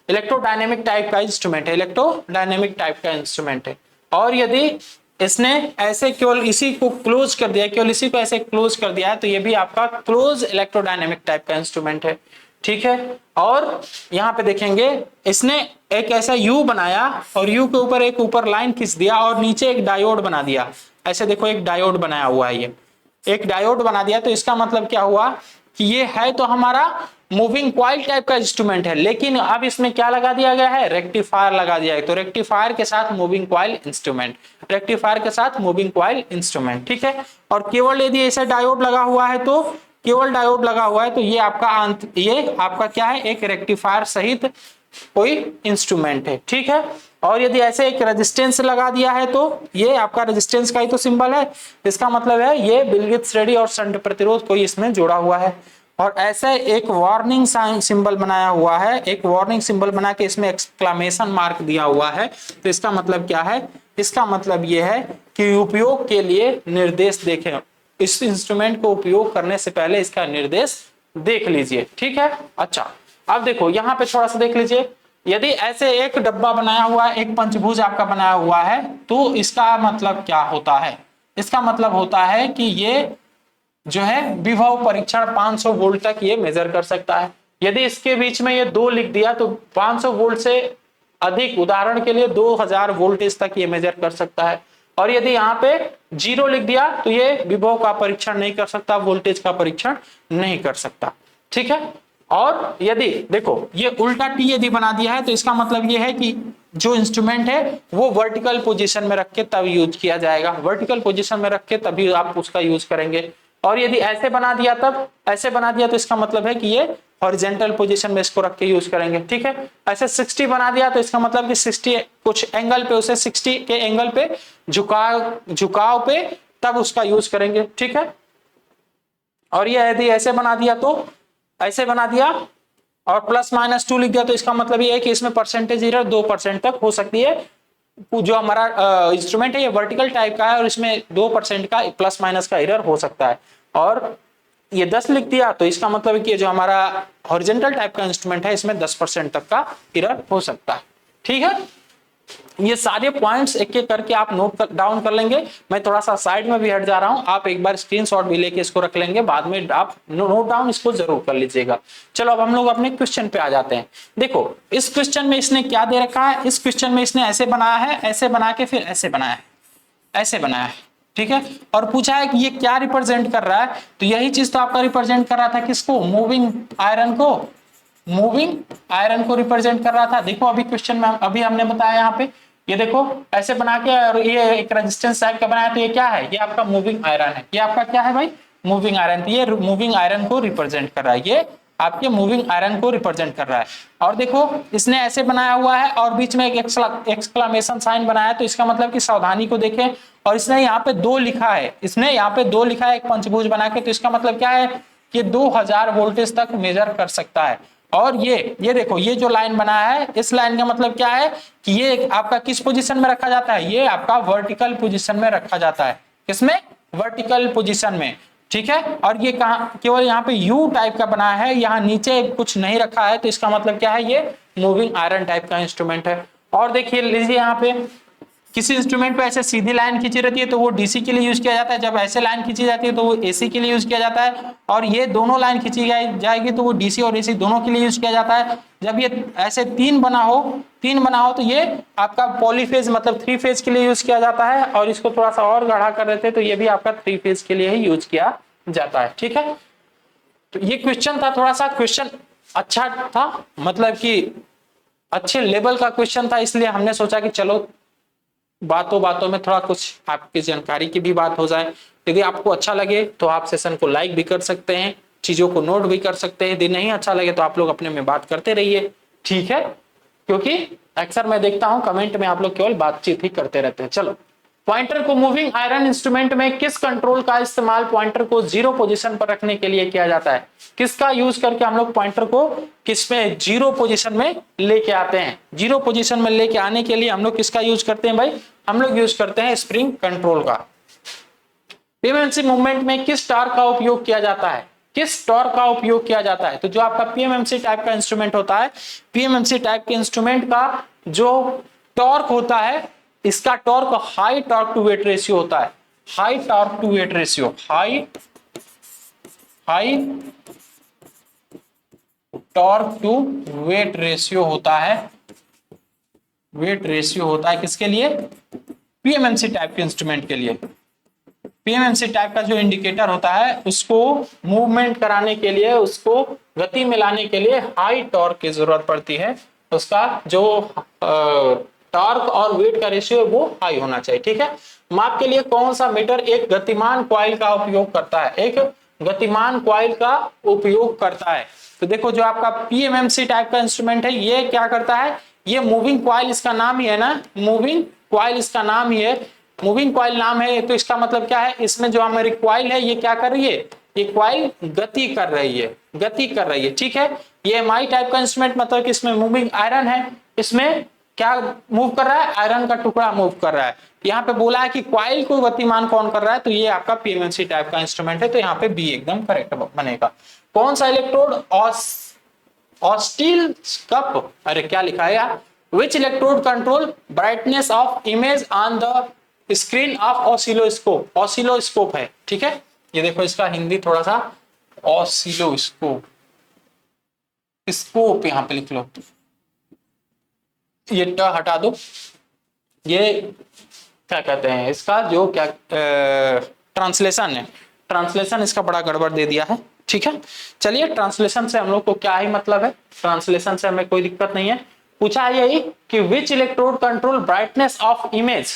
इलेक्ट्रोडायनेमिक टाइप का इंस्ट्रूमेंट है, इलेक्ट्रोडायनेमिक टाइप का इंस्ट्रूमेंट है। और यदि इसने ऐसे केवल इसी को क्लोज कर दिया, केवल इसी को ऐसे क्लोज कर दिया है, तो ये भी आपका क्लोज इलेक्ट्रोडायनेमिक टाइप का इंस्ट्रूमेंट है, ठीक है। और यहाँ पे देखेंगे इसने एक ऐसा यू बनाया और यू के ऊपर एक ऊपर लाइन खींच दिया और नीचे एक डायोड बना दिया। ऐसे देखो एक डायोड बनाया हुआ है, ये एक डायोड बना दिया। तो इसका मतलब क्या हुआ कि ये है तो हमारा मूविंग कॉइल टाइप का इंस्ट्रूमेंट है, लेकिन अब इसमें क्या लगा दिया गया है? रेक्टिफायर लगा दिया है। तो रेक्टिफायर के साथ मूविंग कॉइल इंस्ट्रूमेंट, रेक्टिफायर के साथ मूविंग कॉइल इंस्ट्रूमेंट, ठीक है। और केवल यदि ऐसा डायोड लगा हुआ है, तो केवल डायोड लगा हुआ है, तो ये आपका क्या है? एक रेक्टिफायर सहित कोई इंस्ट्रूमेंट है, ठीक है। और यदि ऐसे एक रेजिस्टेंस लगा दिया है, तो ये आपका रेजिस्टेंस का ही तो सिंबल है, इसका मतलब है ये विलगित श्रेणी और शंट प्रतिरोध कोई इसमें जुड़ा हुआ है। और ऐसे एक वार्निंग साइन सिंबल बनाया हुआ है, एक वार्निंग सिंबल बना के इसमें एक्सक्लेमेशन मार्क दिया हुआ है। तो इसका मतलब क्या है? इसका मतलब ये है कि उपयोग के लिए निर्देश देखें, इस इंस्ट्रूमेंट को उपयोग करने से पहले इसका निर्देश देख लीजिए, ठीक है। अच्छा, अब देखो यहाँ पे थोड़ा सा देख लीजिए, यदि ऐसे एक डब्बा बनाया हुआ है, एक पंचभुज आपका बनाया हुआ है, तो इसका मतलब क्या होता है? इसका मतलब होता है कि ये जो है विभव परीक्षण 500 वोल्ट तक ये मेजर कर सकता है। यदि इसके बीच में ये 2 लिख दिया तो 500 वोल्ट से अधिक, उदाहरण के लिए 2000 वोल्टेज तक ये मेजर कर सकता है। और यदि यहाँ पे 0 लिख दिया तो ये विभव का परीक्षण नहीं कर सकता, वोल्टेज का परीक्षण नहीं कर सकता, ठीक है। और यदि देखो ये उल्टा टी यदि बना दिया है, तो इसका मतलब ये है कि जो इंस्ट्रूमेंट है वो वर्टिकल पोजीशन में रख के तब यूज किया जाएगा, वर्टिकल पोजीशन में रख के तभी आप उसका यूज करेंगे। और यदि ऐसे बना दिया, तब ऐसे बना दिया, तो इसका मतलब है कि ये हॉरिजॉन्टल पोजीशन में इसको रख के यूज करेंगे, ठीक है। ऐसे 60 बना दिया तो इसका मतलब कि 60 कुछ एंगल पे, उसे 60 के एंगल पे झुकाव पे तब उसका यूज करेंगे, ठीक है। और ये यदि ऐसे बना दिया तो ऐसे बना दिया और +-2 लिख दिया, तो इसका मतलब ये है कि इसमें परसेंटेज एरर 2% तक हो सकती है। जो हमारा इंस्ट्रूमेंट है ये वर्टिकल टाइप का है और इसमें 2% का प्लस-माइनस का एरर हो सकता है। और ये 10 लिख दिया तो इसका मतलब है कि जो हमारा हॉरिजॉन्टल टाइप का इंस्ट्रूमेंट है इसमें 10% तक का एरर हो सकता है, ठीक है। ये सारे पॉइंट्स एक एक करके आप नोट डाउन कर लेंगे। मैं थोड़ा सा साइड में भी हट जा रहा हूं, आप एक बार स्क्रीनशॉट भी लेके इसको रख लेंगे, बाद में आप नोट डाउन इसको जरूर कर लीजिएगा। चलो अब हम लोग अपने क्वेश्चन पे आ जाते हैं। देखो इस क्वेश्चन में इसने क्या दे रखा है? इस क्वेश्चन में इसने ऐसे बनाया है, ऐसे बना के फिर ऐसे बनाया है, ऐसे बनाया है, ठीक है। और पूछा है कि ये क्या रिप्रेजेंट कर रहा है, तो यही चीज तो आपका रिप्रेजेंट कर रहा था, किसको? मूविंग आयरन को, मूविंग आयरन को रिप्रेजेंट कर रहा था। देखो अभी क्वेश्चन में अभी हमने बताया यहाँ पे, ये देखो ऐसे बना के और ये एक रेजिस्टेंस टाइप का बनाया, तो ये क्या है? ये आपका मूविंग आयरन है। ये आपका क्या है भाई? Moving iron. ये मूविंग आयरन को रिप्रेजेंट कर रहा है, ये आपके मूविंग आयरन को रिप्रेजेंट कर रहा है। और देखो इसने ऐसे बनाया हुआ है और बीच में एक एक्सक्लेमेशन साइन बनाया, तो इसका मतलब कि सावधानी को देखें। और इसने यहाँ पे 2 लिखा है, इसने यहाँ पे 2 लिखा है एक पंचभुज बना के, तो इसका मतलब क्या है कि 2000 वोल्टेज तक मेजर कर सकता है। और ये देखो ये जो लाइन बनाया है, इस लाइन का मतलब क्या है कि ये आपका किस पोजीशन में रखा जाता है? ये आपका वर्टिकल पोजीशन में रखा जाता है। किसमें? वर्टिकल पोजीशन में, ठीक है। और ये कहाँ? केवल यहाँ पे यू टाइप का बनाया है, यहाँ नीचे कुछ नहीं रखा है, तो इसका मतलब क्या है? ये मूविंग आयरन टाइप का इंस्ट्रूमेंट है। और देखिए लीजिए यहाँ पे किसी इंस्ट्रूमेंट पे ऐसे सीधी लाइन खींची रहती है तो वो डीसी के लिए यूज किया जाता है, जब ऐसे लाइन खींची जाती है तो वो एसी के लिए यूज किया जाता है। और ये दोनों लाइन खींची जाएगी तो वो डीसी और एसी दोनों के लिए यूज किया जाता है। जब ये ऐसे 3 बना हो तो ये आपका पॉलीफेज मतलब 3 फेज के लिए यूज किया जाता है। और इसको थोड़ा सा और गाढ़ा कर देते तो ये भी आपका 3 फेज के लिए ही यूज किया जाता है, ठीक है। तो ये क्वेश्चन था, थोड़ा सा क्वेश्चन अच्छा था, मतलब कि अच्छे लेवल का क्वेश्चन था, इसलिए हमने सोचा कि चलो बातों में थोड़ा कुछ आपकी जानकारी की भी बात हो जाए। यदि आपको अच्छा लगे तो आप सेशन को लाइक भी कर सकते हैं, चीजों को नोट भी कर सकते हैं। यदि नहीं अच्छा लगे तो आप लोग अपने में बात करते रहिए, ठीक है, क्योंकि अक्सर मैं देखता हूं कमेंट में आप लोग केवल बातचीत ही करते रहते हैं। चलो पॉइंटर को मूविंग आयरन इंस्ट्रूमेंट में किस कंट्रोल का इस्तेमाल पॉइंटर को जीरो पोजीशन पर रखने के लिए किया जाता है? किसका यूज करके हम लोग पॉइंटर को किसमें जीरो पोजीशन में लेके आते हैं? जीरो पोजीशन में लेके आने के लिए हम लोग किसका यूज करते हैं भाई? हम लोग यूज करते हैं स्प्रिंग कंट्रोल का। पीएमएमसी मूवमेंट में किस टॉर्क का उपयोग किया जाता है? किस टॉर्क का उपयोग किया जाता है? तो जो आपका पीएमएमसी टाइप का इंस्ट्रूमेंट होता है, पीएमएमसी टाइप के इंस्ट्रूमेंट का जो टॉर्क होता है, इसका torque high torque to weight ratio होता है। High torque to weight ratio, high torque to weight ratio होता है। वेट रेशियो होता है किसके लिए? पीएमएमसी टाइप के इंस्ट्रूमेंट के लिए। पीएमएमसी टाइप का जो इंडिकेटर होता है उसको मूवमेंट कराने के लिए, उसको गति में लाने के लिए हाई टॉर्क की जरूरत पड़ती है। उसका जो टॉर्क और वेट का रेशियो वो हाई होना चाहिए। ठीक है, माप के लिए कौन सा मीटर एक गतिमान कॉइल का उपयोग करता है? एक गतिमान कॉइल का उपयोग करता है। तो देखो जो आपका पीएमएमसी टाइप का इंस्ट्रूमेंट है ये क्या करता है? ये मूविंग कॉइल इसका नाम ही है ना, मूविंग कॉइल इसका नाम ही है। मूविंग कॉइल नाम है तो इसका मतलब क्या है? इसमें जो हमारी कॉइल है ये क्या कर रही है? ये कॉइल गति कर रही है, गति कर रही है। ठीक है, ये एमआई टाइप का इंस्ट्रूमेंट मतलब कि इसमें मूविंग आयरन है, इसमें क्या मूव कर रहा है? आयरन का टुकड़ा मूव कर रहा है। यहाँ पे बोला है कि कॉइल को गतिमान कौन कर रहा है, तो ये आपका पीएमएमसी टाइप का इंस्ट्रूमेंट है, तो यहाँ पे बी एकदम करेक्ट बनेगा। कौन सा इलेक्ट्रोड ऑसिलोस्कोप, अरे क्या लिखा है यार, which electrode control brightness of image on the screen of oscilloscope? Oscilloscope है। ठीक है, ये देखो इसका हिंदी थोड़ा सा, ऑसिलोस्कोप, स्कोप यहां पे लिख लो, ये ट हटा दो। ये क्या कहते हैं इसका जो क्या ट्रांसलेशन है, ट्रांसलेशन इसका बड़ा गड़बड़ दे दिया है। ठीक है, चलिए ट्रांसलेशन से हम लोग को क्या ही मतलब है, ट्रांसलेशन से हमें कोई दिक्कत नहीं है। पूछा यही कि which electrode control brightness of image,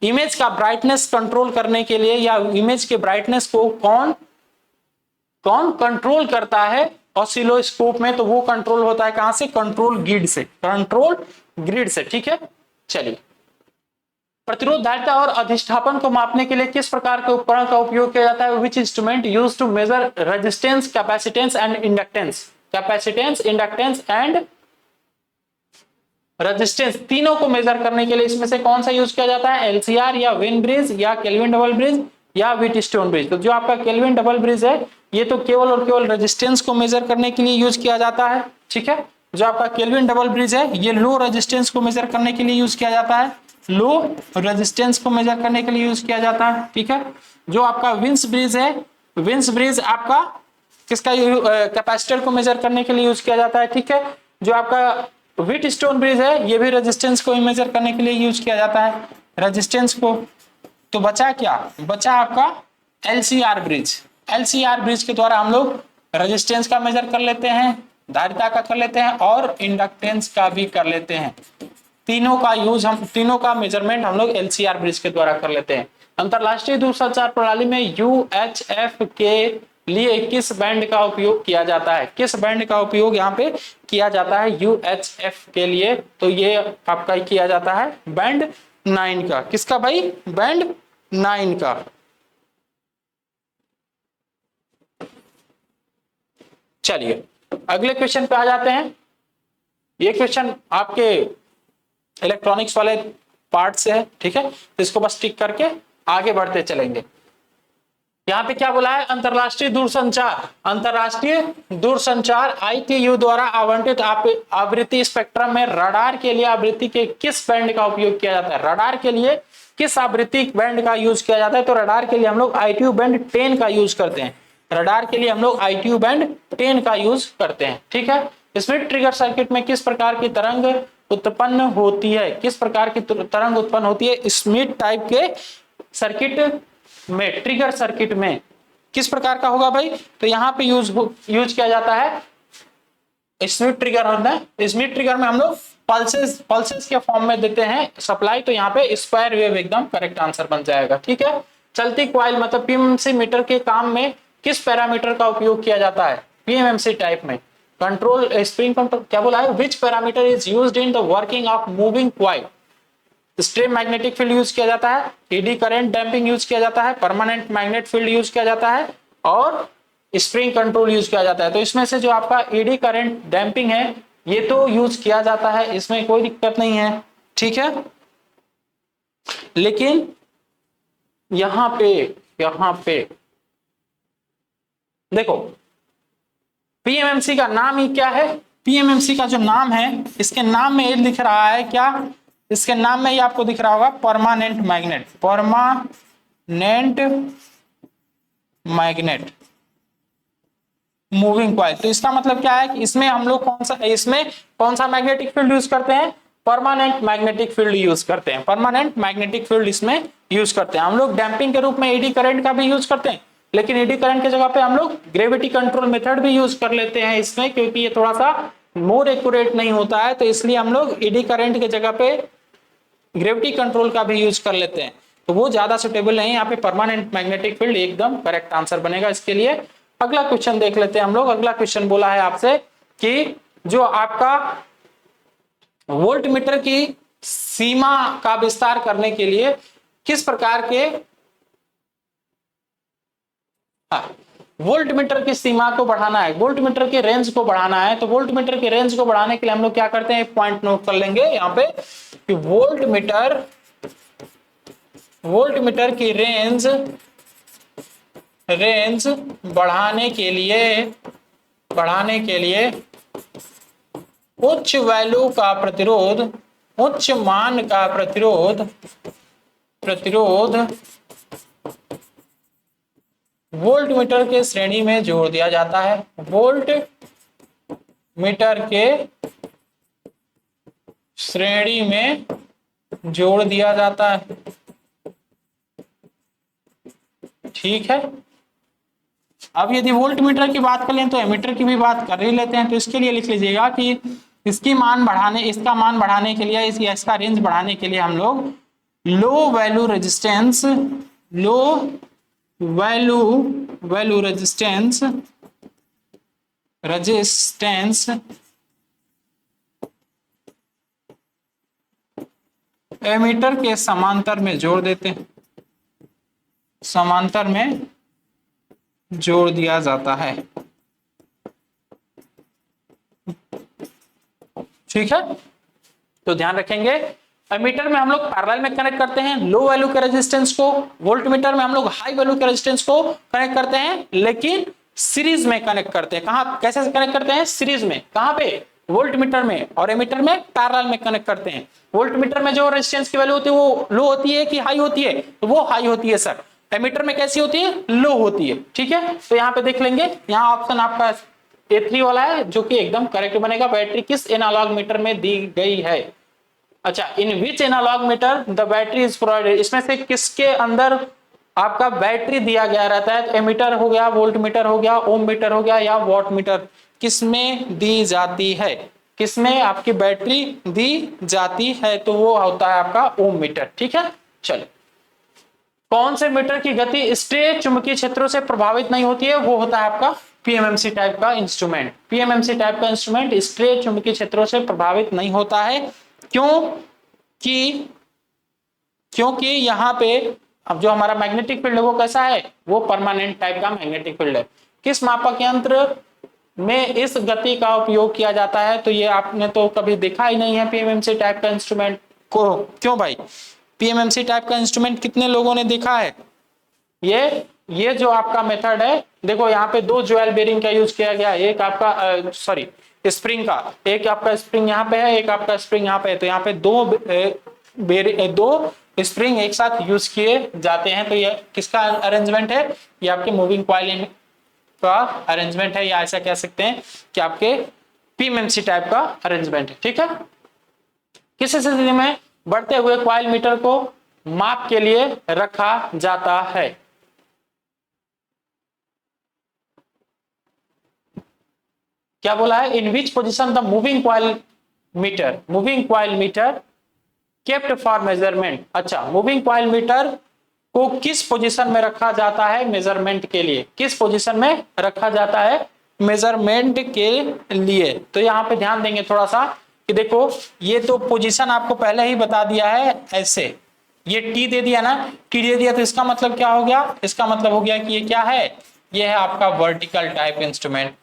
image का ब्राइटनेस कंट्रोल करने के लिए या इमेज के ब्राइटनेस को कौन कंट्रोल करता है ऑसिलोस्कोप में? तो वो कंट्रोल होता है कहां से? कंट्रोल ग्रिड से, कंट्रोल ग्रिड से। ठीक है, चलिए प्रतिरोध धारिता और अधिष्ठापन को मापने के लिए किस प्रकार के उपकरण का उपयोग किया जाता है? Which instrument used to measure resistance, capacitance and inductance? Capacitance, inductance and resistance तीनों को मेजर करने के लिए इसमें से कौन सा यूज किया जाता है? एलसीआर या वेन ब्रिज या केल्विन डबल ब्रिज या व्हीटस्टोन ब्रिज? तो जो आपका केल्विन डबल ब्रिज है ये तो केवल और केवल रेजिस्टेंस को मेजर करने के लिए यूज किया जाता है। ठीक है, जो आपका केल्विन डबल ब्रिज है ये लो रेजिस्टेंस को मेजर करने के लिए यूज किया जाता है, लो रेजिस्टेंस को मेजर करने के लिए यूज किया जाता है। ठीक है, जो आपका विंस ब्रिज है, विंस ब्रिज आपका किसका कैपेसिटर को मेजर करने के लिए यूज किया जाता है। ठीक है, जो आपका व्हीटस्टोन ब्रिज है ये भी रेजिस्टेंस को मेजर करने के लिए यूज किया जाता है, रेजिस्टेंस को। तो बचा क्या? बचा आपका एलसीआर ब्रिज। एलसीआर ब्रिज के द्वारा हम लोग रेजिस्टेंस का मेजर कर लेते हैं, धारिता का कर लेते हैं और इंडक्टेंस का भी कर लेते हैं। तीनों का यूज हम, तीनों का मेजरमेंट हम लोग एलसीआर ब्रिज के द्वारा कर लेते हैं। अंतरराष्ट्रीय दूरसंचार प्रणाली में यूएचएफ के लिए किस बैंड का उपयोग किया जाता है? किस बैंड का उपयोग यहाँ पे किया जाता है यूएचएफ के लिए? तो ये आपका किया जाता है बैंड 9 का। किसका भाई? बैंड 9 का। चलिए अगले क्वेश्चन पे आ जाते हैं। ये क्वेश्चन आपके इलेक्ट्रॉनिक्स वाले पार्ट से है। ठीक है, तो इसको बस टिक करके आगे बढ़ते चलेंगे। यहाँ पे क्या बोला है? अंतरराष्ट्रीय दूरसंचार, अंतरराष्ट्रीय दूरसंचार ITU द्वारा आवंटित आवृत्ति स्पेक्ट्रम में रडार के लिए आवृत्ति के किस बैंड का उपयोग किया जाता है? रडार के लिए किस आवृत्ति बैंड का यूज किया जाता है? तो रडार के लिए हम लोग ITU बैंड 10 का यूज करते हैं। रडार के लिए हम लोग ITU बैंड 10 का यूज करते हैं। ठीक है, स्मिथ ट्रिगर सर्किट में किस प्रकार की तरंग उत्पन्न होती है? किस प्रकार की तरंग उत्पन्न होती है स्मिथ टाइप के सर्किट में, ट्रिगर सर्किट में किस प्रकार का होगा भाई? तो यहाँ पे यूज किया जाता है स्मिथ ट्रिगर होता है। स्मिथ ट्रिगर में हम लोग पल्सेस के फॉर्म में देते हैं सप्लाई, तो यहाँ पे स्क्वायर वेव एकदम करेक्ट आंसर बन जाएगा। ठीक है, चलती कॉइल मतलब पीएमएमसी मीटर के काम में किस पैरामीटर का उपयोग किया जाता है? पीएमएमसी टाइप में कंट्रोल स्प्रिंग कंट्रोल क्या बोला है? Which parameter is used in the working of moving coil? Stray magnetic field use किया जाता है, एडी करंट डैम्पिंग यूज किया जाता है, परमानेंट मैग्नेट फील्ड यूज किया जाता है और स्प्रिंग कंट्रोल यूज किया जाता है। तो इसमें से जो आपका एडी करंट डैम्पिंग है ये तो यूज किया जाता है, इसमें कोई दिक्कत नहीं है, ठीक है। लेकिन यहां पे देखो पीएमएमसी का नाम ही क्या है, पीएमएमसी का जो नाम है इसके नाम में ये लिख रहा है क्या, इसके नाम में ये आपको दिख रहा होगा permanent magnet, permanent magnet moving coil. तो इसका मतलब क्या है कि इसमें हम लोग कौन सा मैग्नेटिक फील्ड यूज करते हैं, परमानेंट मैग्नेटिक फील्ड यूज करते हैं, परमानेंट मैग्नेटिक फील्ड इसमें यूज करते हैं। हम लोग डैम्पिंग के रूप में एडी करंट का भी यूज करते हैं, लेकिन एडी करंट की जगह पे हम लोग ग्रेविटी कंट्रोल मेथड भी यूज कर लेते हैं इसमें, क्योंकि ये थोड़ा सा मोर एक्यूरेट नहीं होता है, तो इसलिए हम लोग एडी करंट की जगह पे ग्रेविटी कंट्रोल का भी यूज कर लेते हैं, तो वो ज्यादा सुटेबल नहीं है। यहाँ पे परमानेंट मैग्नेटिक फील्ड एकदम करेक्ट आंसर बनेगा इसके लिए। अगला क्वेश्चन देख लेते हैं हम लोग। अगला क्वेश्चन बोला है आपसे कि जो आपका वोल्ट मीटर की सीमा का विस्तार करने के लिए किस प्रकार के वोल्ट मीटर की सीमा को बढ़ाना है, वोल्ट मीटर की रेंज को बढ़ाना है। तो वोल्ट मीटर की रेंज को बढ़ाने के लिए हम लोग क्या करते हैं, एक पॉइंट नोट कर लेंगे यहाँ पे कि वोल्ट मीटर की रेंज बढ़ाने के लिए उच्च वैल्यू का प्रतिरोध, उच्च मान का प्रतिरोध वोल्ट मीटर के श्रेणी में जोड़ दिया जाता है, वोल्ट मीटर के श्रेणी में जोड़ दिया जाता है, ठीक है। अब यदि वोल्ट मीटर की बात कर लें तो एमीटर की भी बात कर ही लेते हैं। तो इसके लिए लिख लीजिएगा कि इसका मान बढ़ाने के लिए, इसका रेंज बढ़ाने के लिए हम लोग लो वैल्यू रेजिस्टेंस एमीटर के समांतर में जोड़ देते हैं, समांतर में जोड़ दिया जाता है, ठीक है। तो ध्यान रखेंगे एमीटर में हम लोग पैरेलल में कनेक्ट करते हैं लो वैल्यू के रेजिस्टेंस को, वोल्ट मीटर में हम लोग हाई वैल्यू के रेजिस्टेंस को कनेक्ट करते हैं, लेकिन सीरीज में कनेक्ट करते हैं। कहां, कैसे कनेक्ट करते हैं, सीरीज में। कहां पे, वोल्ट मीटर में, और एमीटर में पैरेलल में कनेक्ट करते हैं। वोल्ट मीटर में जो रेजिस्टेंस की वैल्यू होती है वो लो होती है कि हाई होती है, तो वो हाई होती है सर। एमीटर में कैसी होती है, लो होती है, ठीक है। तो यहाँ पे देख लेंगे, यहाँ ऑप्शन आपका A3 वाला है जो कि एकदम करेक्ट बनेगा। बैटरी किस एनालॉग मीटर में दी गई है, अच्छा, in which analogue meter the battery is provided, इसमें से किसके अंदर आपका बैटरी दिया गया रहता है। तो एमीटर हो गया, वोल्ट मीटर हो गया, ओम मीटर हो गया, या वॉट मीटर, किसमें दी जाती है, किसमें आपकी बैटरी दी जाती है, तो वो होता है आपका ओम मीटर, ठीक है। चलो, कौन से मीटर की गति स्ट्रे चुंबकीय क्षेत्रों से प्रभावित नहीं होती है, वो होता है आपका पीएमएमसी टाइप का इंस्ट्रूमेंट। पीएमएमसी टाइप का इंस्ट्रूमेंट स्ट्रे चुंबकीय क्षेत्रों से प्रभावित नहीं होता है, क्योंकि यहाँ पे अब जो हमारा मैग्नेटिक फील्ड है वो कैसा है, वो परमानेंट टाइप का मैग्नेटिक फील्ड है। किस मापक यंत्र में इस गति का उपयोग किया जाता है, तो ये आपने तो कभी देखा ही नहीं है पीएमएमसी टाइप का इंस्ट्रूमेंट को। क्यों भाई, पीएमएमसी टाइप का इंस्ट्रूमेंट कितने लोगों ने देखा है। ये जो आपका मेथड है, देखो यहाँ पे दो ज्वेल बेरिंग का यूज किया गया, एक आपका स्प्रिंग का, एक आपका स्प्रिंग यहाँ पे है, एक आपका स्प्रिंग यहाँ पे है। तो यहाँ पे दो स्प्रिंग एक साथ यूज किए जाते हैं। तो ये किसका अरेंजमेंट है, ये आपके मूविंग कॉइल का अरेंजमेंट है, या ऐसा कह सकते हैं कि आपके पीएमएमसी टाइप का अरेंजमेंट है, ठीक है। किस स्थिति में बढ़ते हुए कॉइल मीटर को माप के लिए रखा जाता है। क्या बोला है, in which position the moving coil meter kept for measurement. अच्छा, मूविंग कॉइल मीटर को किस पोजीशन में रखा जाता है मेजरमेंट के लिए, किस पोजीशन में रखा जाता है मेजरमेंट के लिए। तो यहाँ पे ध्यान देंगे थोड़ा सा कि देखो ये तो पोजीशन आपको पहले ही बता दिया है ऐसे, ये टी दे दिया ना, टी दे दिया तो इसका मतलब क्या हो गया, इसका मतलब हो गया कि ये क्या है, ये है आपका वर्टिकल टाइप इंस्ट्रूमेंट।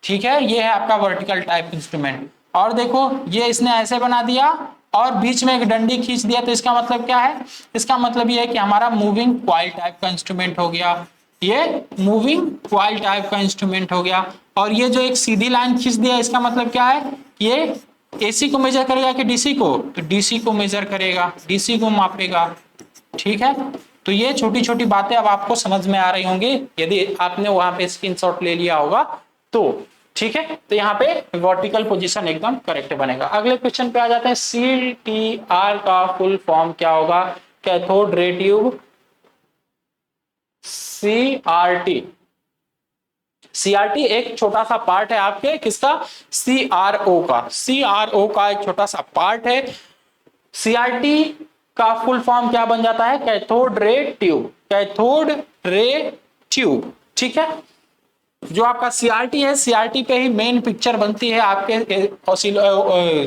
ठीक है, ये है आपका वर्टिकल टाइप इंस्ट्रूमेंट। और देखो ये इसने ऐसे बना दिया और बीच में एक डंडी खींच दिया, तो इसका मतलब क्या है, इसका मतलब ये है कि हमारा मूविंग कॉइल टाइप का इंस्ट्रूमेंट हो गया, ये मूविंग कॉइल टाइप का इंस्ट्रूमेंट हो गया। और ये जो एक सीधी लाइन खींच दिया, इसका मतलब क्या है, ये एसी को मेजर करेगा कि डीसी को, तो डीसी को मेजर करेगा, डीसी को मापेगा। ठीक है, तो ये छोटी छोटी बातें अब आपको समझ में आ रही होंगी यदि आपने वहां पे स्क्रीनशॉट ले लिया होगा तो। ठीक है, तो यहाँ पे वर्टिकल पोजीशन एकदम करेक्ट बनेगा। अगले क्वेश्चन पे आ जाते हैं, CTR का फुल फॉर्म क्या होगा, कैथोड रे ट्यूब। सीआरटी एक छोटा सा पार्ट है आपके किसका, सीआरओ का, सीआरओ का एक छोटा सा पार्ट है। सीआरटी का फुल फॉर्म क्या बन जाता है, cathode ray tube, cathode ray tube. ठीक है, जो आपका सीआरटी है, सीआरटी पे ही मेन पिक्चर बनती है आपके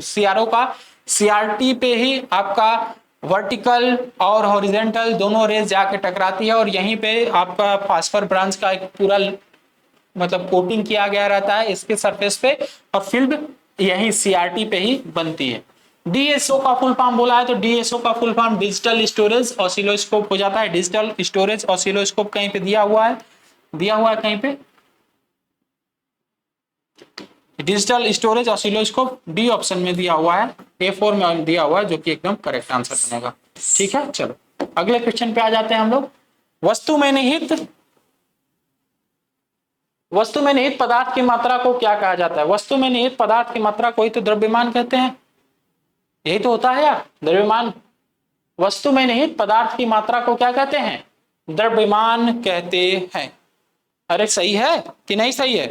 सीआरओ का, सीआरटी पे ही आपका वर्टिकल और हॉरिजॉन्टल दोनों रेज जाके टकराती है और यहीं पे आपका फास्फर ब्रांच का एक पूरा मतलब कोटिंग किया गया रहता है इसके सरफेस पे, और फिल्म यही सीआरटी पे ही बनती है। डीएसओ का फुल फॉर्म बोला है तो डीएसओ का full form digital storage oscilloscope हो जाता है। डिजिटल स्टोरेज ऑसिलोस्कोप कहीं पे दिया हुआ है, दिया हुआ है कहीं पे, digital storage oscilloscope D option में दिया हुआ है, A4 में दिया हुआ है, जो कि एकदम करेक्ट आंसर बनेगा। ठीक है, चलो अगले क्वेश्चन पे आ जाते हैं हम लोग। वस्तु में निहित पदार्थ की मात्रा को क्या कहा जाता है, वस्तु में निहित पदार्थ की मात्रा को ही तो द्रव्यमान कहते हैं, यही तो होता है यार द्रव्यमान। वस्तु में निहित पदार्थ की मात्रा को क्या कहते हैं, द्रव्यमान कहते हैं। अरे सही है कि नहीं सही है,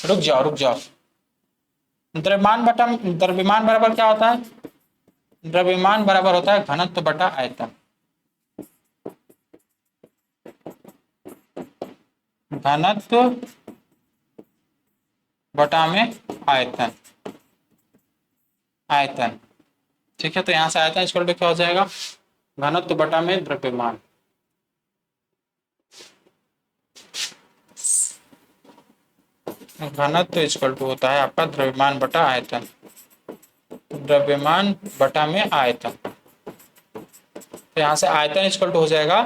रुक जाओ रुक जाओ। द्रव्यमान बराबर क्या होता है, द्रव्यमान बराबर होता है घनत्व बटा आयतन, घनत्व बटा में आयतन, आयतन। ठीक है, तो यहां से आयतन इक्वल टू क्या हो जाएगा, घनत्व बटा में द्रव्यमान। घनत्व इक्वल टू होता है आपका द्रव्यमान बटा आयतन, द्रव्यमान बटा में आयतन। तो यहां से आयतन इक्वल टू हो जाएगा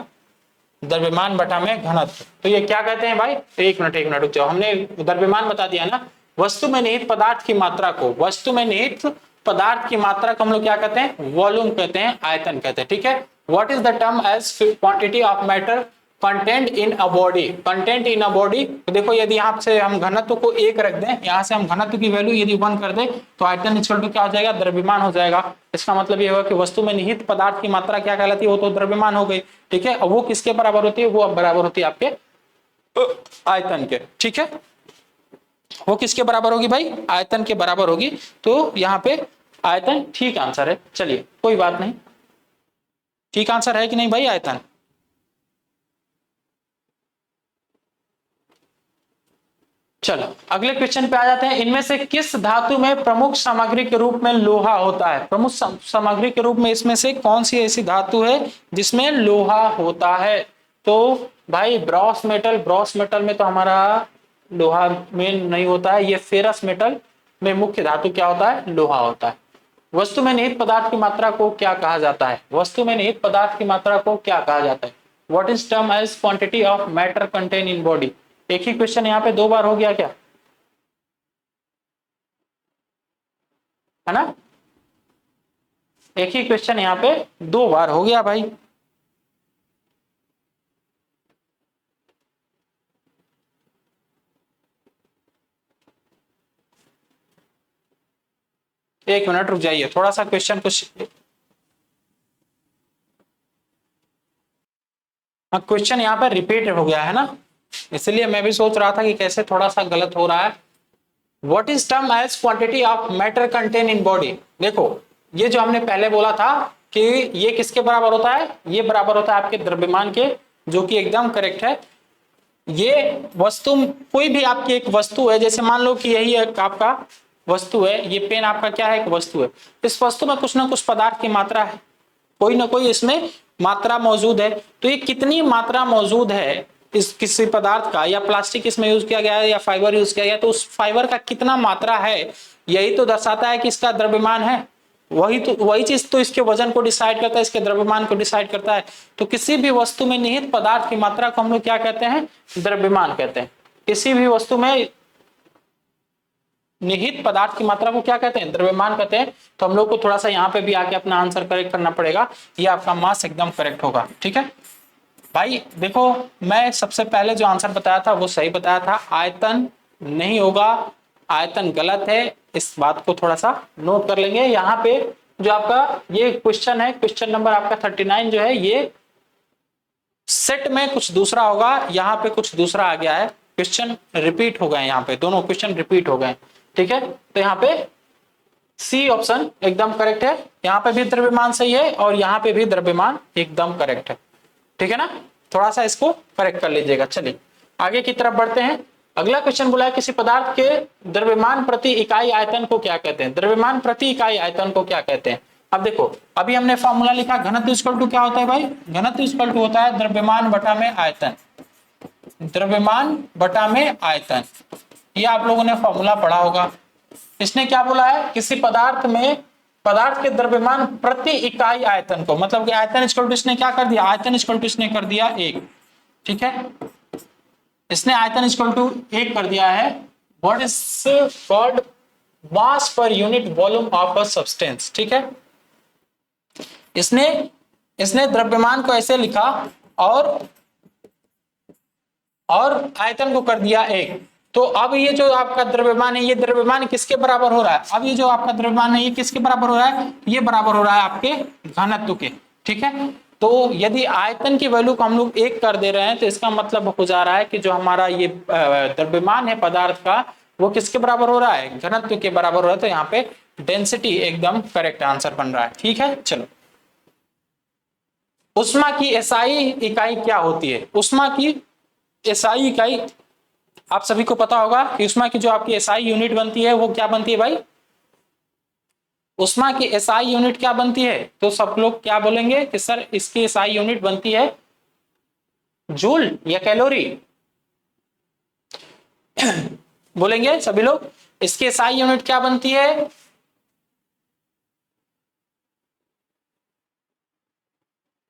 द्रव्यमान बटा में घनत्व। तो ये क्या कहते हैं भाई, एक मिनट रुक जाओ, हमने द्रव्यमान बता दिया ना। वस्तु में निहित पदार्थ की मात्रा को, वस्तु में निहित पदार्थ की मात्रा को हम लोग क्या कहते हैं, वॉल्यूम कहते हैं, आयतन कहते हैं। ठीक है, what is the term as quantity of matter content in a body, content in a body. तो देखो यदि यहाँ से हम घनत्व को 1 रख दें, यहाँ से हम घनत्व की वैल्यू यदि 1 कर दें तो आयतन इक्वल टू क्या हो जाएगा, द्रव्यमान हो जाएगा। इसका मतलब ये होगा कि वस्तु में निहित पदार्थ की मात्रा क्या कहलाती है, वो तो द्रव्यमान हो गई। ठीक है, वो किसके बराबर होती है, वो अब बराबर होती है आपके आयतन के। ठीक है, वो किसके बराबर होगी भाई, आयतन के बराबर होगी। तो यहाँ पे आयतन ठीक आंसर है। चलिए कोई बात नहीं, ठीक आंसर है कि नहीं भाई आयतन। चलो अगले क्वेश्चन पे आ जाते हैं। इनमें से किस धातु में प्रमुख सामग्री के रूप में लोहा होता है, प्रमुख सामग्री के रूप में इसमें से कौन सी ऐसी धातु है जिसमें लोहा होता है। तो भाई ब्रॉस मेटल, ब्रॉस मेटल में तो हमारा लोहा में नहीं होता है, ये फेरस मेटल में मुख्य धातु क्या होता है, लोहा होता है। वस्तु में निहित पदार्थ की मात्रा को क्या कहा जाता है, वस्तु में निहित पदार्थ की मात्रा को क्या कहा जाता है, what is term as quantity of matter content in body. एक ही क्वेश्चन यहाँ पे 2 बार हो गया क्या, है ना, एक ही क्वेश्चन यहाँ पे 2 बार हो गया भाई। एक मिनट रुक जाइए, थोड़ा सा क्वेश्चन कुछ, क्वेश्चन यहाँ पे रिपीट हो गया है ना, इसलिए मैं भी सोच रहा था कि कैसे थोड़ा सा गलत हो रहा है। What is term as quantity of matter content in body. देखो ये जो हमने पहले बोला था कि ये किसके बराबर होता है, ये बराबर होता है आपके द्रव्यमान के, जो कि एकदम करेक्ट है। ये वस्तु कोई भी आपकी एक वस्तु है, जैसे मान लो कि यही एक आपका वस्तु है, ये पेन आपका क्या है, एक वस्तु है। इस वस्तु में कुछ ना कुछ पदार्थ की मात्रा है, कोई ना कोई इसमें मात्रा मौजूद है। तो ये कितनी मात्रा मौजूद है इस किसी पदार्थ का, या प्लास्टिक इसमें यूज किया गया है या फाइबर यूज किया गया है, तो उस फाइबर का कितना मात्रा है, यही तो दर्शाता है कि इसका द्रव्यमान है। वही चीज तो इसके वजन को डिसाइड करता है, इसके द्रव्यमान को डिसाइड करता है। तो किसी भी वस्तु में निहित पदार्थ की मात्रा को हम लोग क्या कहते हैं, द्रव्यमान कहते हैं। किसी भी वस्तु में निहित पदार्थ की मात्रा को क्या कहते हैं, द्रव्यमान कहते हैं। तो हम लोग को थोड़ा सा यहाँ पे भी आके अपना आंसर करेक्ट करना पड़ेगा, ये आपका मास एकदम करेक्ट होगा। ठीक है भाई, देखो मैं सबसे पहले जो आंसर बताया था वो सही बताया था, आयतन नहीं होगा, आयतन गलत है। इस बात को थोड़ा सा नोट कर लेंगे। यहाँ पे जो आपका ये क्वेश्चन है, क्वेश्चन नंबर आपका 39 जो है, ये सेट में कुछ दूसरा होगा, यहाँ पे कुछ दूसरा आ गया है, क्वेश्चन रिपीट हो गए, यहाँ पे दोनों क्वेश्चन रिपीट हो गए। ठीक है, तो यहाँ पे सी ऑप्शन एकदम करेक्ट है, यहाँ पे भी द्रव्यमान सही है और यहाँ पे भी द्रव्यमान एकदम करेक्ट है। ठीक है ना, थोड़ा सा इसको करेक्ट कर लीजिएगा। चलिए आगे की तरफ बढ़ते हैं। अगला क्वेश्चन बोला है किसी पदार्थ के द्रव्यमान प्रति इकाई आयतन को क्या कहते हैं, द्रव्यमान प्रति इकाई आयतन को क्या कहते हैं। अब देखो, अभी हमने फॉर्मूला लिखा, घनत्व इक्वल टू क्या होता है भाई, घनत्व इक्वल टू होता है द्रव्यमान बटा में आयतन, द्रव्यमान बटा में आयतन। ये आप लोगों ने फॉर्मूला पढ़ा होगा। इसने क्या बोला है, किसी पदार्थ में पदार्थ के द्रव्यमान प्रति इकाई आयतन को, मतलब कि आयतन इक्वल टू इसने क्या कर दिया, आयतन इक्वल टू इसने कर दिया 1। ठीक है, इसने आयतन इक्वल टू 1 कर दिया है। What is called mass per unit volume of a substance. ठीक है, इसने द्रव्यमान को ऐसे लिखा और आयतन को कर दिया 1। तो अब ये जो आपका द्रव्यमान है, ये द्रव्यमान किसके बराबर हो रहा है, अब ये जो आपका द्रव्यमान है ये किसके बराबर हो रहा है, ये बराबर हो रहा है आपके घनत्व के। ठीक है, तो यदि आयतन की वैल्यू को हम लोग 1 कर दे रहे हैं तो इसका मतलब हो जा रहा है कि जो हमारा ये द्रव्यमान है पदार्थ का, वो किसके बराबर हो रहा है, घनत्व के बराबर हो रहा है। तो यहाँ पे डेंसिटी एकदम करेक्ट आंसर बन रहा है। ठीक है, चलो उष्मा की एसआई इकाई क्या होती है, उष्मा की एसआई इकाई आप सभी को पता होगा कि उष्मा की जो आपकी एसआई यूनिट बनती है वो क्या बनती है भाई, उष्मा की एसआई यूनिट क्या बनती है, तो सब लोग क्या बोलेंगे कि सर इसकी एसआई यूनिट बनती है जूल या कैलोरी बोलेंगे सभी लोग, इसकी एसआई यूनिट क्या बनती है,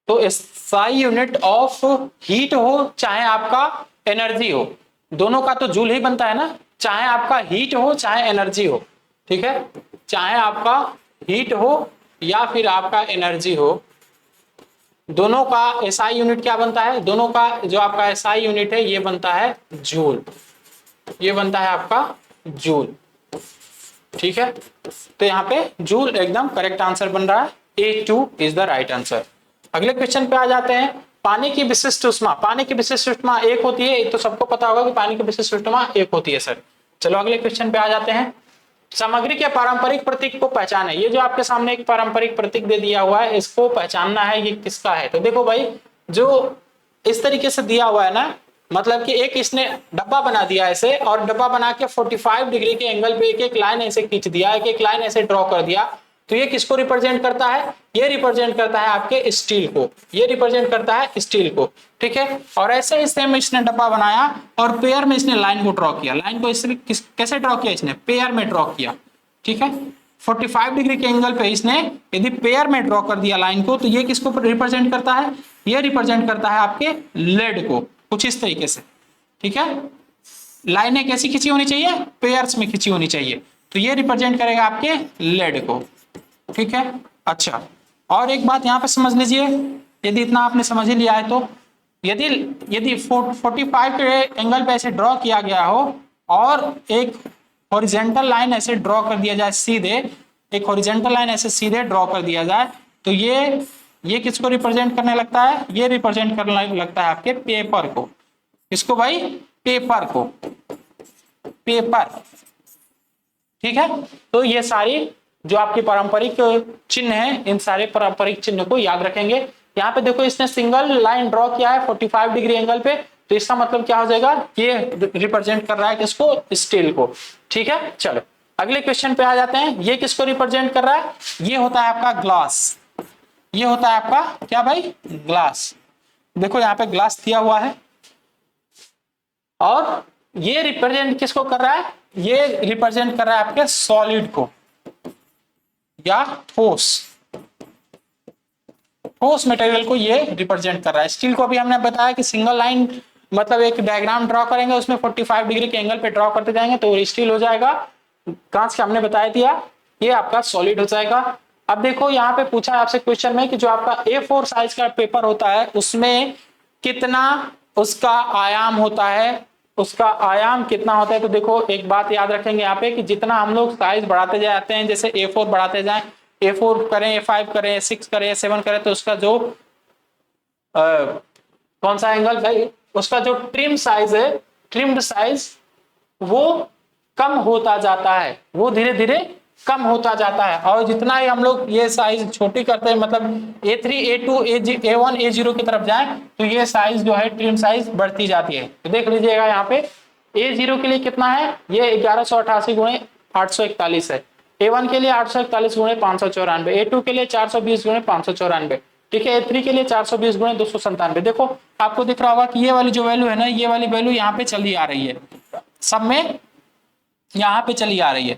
तो एसआई यूनिट ऑफ हीट हो चाहे आपका एनर्जी हो, दोनों का तो जूल ही बनता है ना, चाहे आपका हीट हो चाहे एनर्जी हो। ठीक है, चाहे आपका हीट हो या फिर आपका एनर्जी हो, दोनों का एसआई यूनिट क्या बनता है, दोनों का जो आपका एसआई यूनिट है ये बनता है जूल, ये बनता है आपका जूल। ठीक है, तो यहाँ पे जूल एकदम करेक्ट आंसर बन रहा है, A2 is the right answer. अगले क्वेश्चन पे आ जाते हैं। पानी की विशिष्ट ऊष्मा, पानी की विशिष्ट ऊष्मा 1 होती है, तो सबको पता होगा कि पानी की विशिष्ट ऊष्मा 1 होती है सर। चलो अगले क्वेश्चन पे आ जाते हैं। सामग्री के पारंपरिक प्रतीक को पहचाने, ये जो आपके सामने एक पारंपरिक प्रतीक दे दिया हुआ है, इसको पहचानना है ये किसका है। तो देखो भाई, जो इस तरीके से दिया हुआ है ना, मतलब कि एक इसने डब्बा बना दिया ऐसे, और डब्बा बना के 45 डिग्री के एंगल पे एक एक लाइन ऐसे खींच दिया, एक एक लाइन ऐसे ड्रॉ कर दिया। तो ये किसको रिप्रेजेंट करता है, ये रिप्रेजेंट करता है आपके स्टील को, ये रिप्रेजेंट करता है स्टील को। ठीक है, और ऐसे ही सेम इसने डब्बा बनाया और पेयर में इसने लाइन को ड्रॉ किया, लाइन को इसने कैसे ड्रॉ किया, इसने पेयर में ड्रॉ किया। ठीक है, 45 डिग्री के एंगल पे इसने यदि पेयर में ड्रॉ कर दिया लाइन को, तो ये किसको रिप्रेजेंट करता है, ये रिप्रेजेंट करता है आपके लेड को, कुछ इस तरीके से। ठीक है, लाइनें कैसी खींची होनी चाहिए, पेयर्स में खींची होनी चाहिए, तो ये रिप्रेजेंट करेगा आपके लेड को। ठीक है, अच्छा और एक बात यहाँ पे समझ लीजिए, यदि इतना आपने समझ ही लिया है तो यदि 45 के एंगल पे ऐसे ड्रॉ किया गया हो और एक हॉरिजेंटल लाइन ऐसे ड्रॉ कर दिया जाए सीधे, एक हॉरिजेंटल लाइन ऐसे सीधे ड्रॉ कर दिया जाए, तो ये किसको रिप्रेजेंट करने लगता है, ये रिप्रेजेंट करने लगता है आपके पेपर को। किसको भाई, पेपर को, पेपर। ठीक है, तो ये सारी जो आपकी पारंपरिक चिन्ह है, इन सारे पारंपरिक चिन्ह को याद रखेंगे। यहाँ पे देखो इसने सिंगल लाइन ड्रॉ किया है 45 डिग्री एंगल पे, तो इसका मतलब क्या हो जाएगा, ये रिप्रेजेंट कर रहा है किसको, स्टील को। ठीक है, चलो अगले क्वेश्चन पे आ जाते हैं। ये किसको रिप्रेजेंट कर रहा है, ये होता है आपका ग्लास, ये होता है आपका क्या भाई, ग्लास। देखो यहाँ पे ग्लास दिया हुआ है, और ये रिप्रेजेंट किसको कर रहा है, ये रिप्रेजेंट कर रहा है आपके सॉलिड को या ठोस, ठोस मटेरियल को ये रिप्रेजेंट कर रहा है। स्टील को अभी हमने बताया कि सिंगल लाइन मतलब एक डायग्राम ड्रॉ करेंगे, उसमें 45 डिग्री के एंगल पे ड्रॉ करते जाएंगे तो स्टील हो जाएगा। कांच का हमने बताया दिया, ये आपका सॉलिड हो जाएगा। अब देखो यहाँ पे पूछा है आपसे क्वेश्चन में कि जो आपका A4 साइज का पेपर होता है उसमें कितना उसका आयाम होता है, उसका आयाम कितना होता है। तो देखो एक बात याद रखेंगे यहाँ पे कि जितना हम लोग साइज बढ़ाते जाते हैं, जैसे A4 बढ़ाते जाएं, A4 करें, A5 करें, A6 करें, A7 करें, तो उसका जो कौन सा एंगल भाई, उसका जो ट्रिम साइज है, ट्रिम्ड साइज वो कम होता जाता है, वो धीरे धीरे कम होता जाता है। और जितना ही हम लोग ये साइज छोटी करते हैं, मतलब A3, A2, A1, A0 की तरफ जाएं, तो ये साइज जो है ट्रिम साइज बढ़ती जाती है। तो देख लीजिएगा यहाँ पे A0 के लिए कितना है, ये 1188 गुणे 841 है। A1 के लिए 841 गुणे 594, A2 के लिए 420 गुणे 594, ठीक है। A3 के लिए 420 गुणे 297। देखो आपको दिख रहा होगा कि ये वाली जो वैल्यू है ना, ये वाली वैल्यू यहाँ पे चली आ रही है, सब में यहाँ पे चली आ रही है,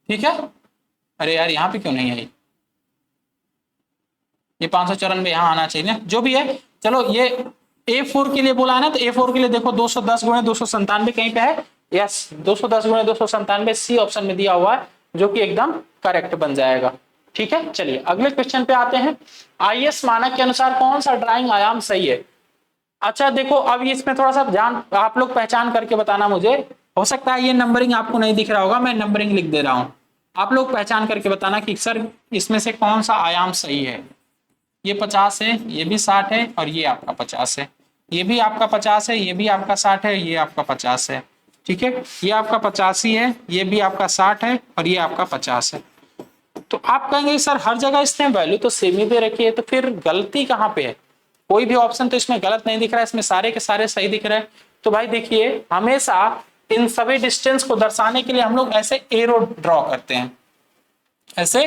ठीक है। अरे यार यहाँ पे क्यों नहीं आई, ये 594 यहाँ आना चाहिए ना, जो भी है। चलो ये A4 के लिए बोला है ना, तो A4 के लिए देखो 210 गुणे 297 कहीं पे है, यस 210 गुणे 297 सी ऑप्शन में दिया हुआ है, जो कि एकदम करेक्ट बन जाएगा। ठीक है, चलिए अगले क्वेश्चन पे आते हैं। IS मानक के अनुसार कौन सा ड्राइंग आयाम सही है। अच्छा देखो अब इसमें थोड़ा सा ध्यान आप लोग पहचान करके बताना मुझे, हो सकता है ये नंबरिंग आपको नहीं दिख रहा होगा, मैं नंबरिंग लिख दे रहा हूं, आप लोग पहचान करके बताना कि सर इसमें से कौन सा आयाम सही है। ये 50 है, ये भी 60 है, और ये आपका 50 है, ये भी आपका 50 है, ये भी आपका 60 है, ये आपका 50 है, ठीक है। ये आपका 85 है, ये भी आपका 60 है, और ये आपका 50 है। तो आप कहेंगे सर हर जगह इसने वैल्यू तो सेम ही दे रखी है, तो फिर गलती कहाँ पे है। कोई भी ऑप्शन तो इसमें गलत नहीं दिख रहा है, इसमें सारे के सारे सही दिख रहे हैं। तो भाई देखिए हमेशा इन सभी डिस्टेंस को दर्शाने के लिए हम लोग ऐसे एरो ड्रॉ करते हैं, ऐसे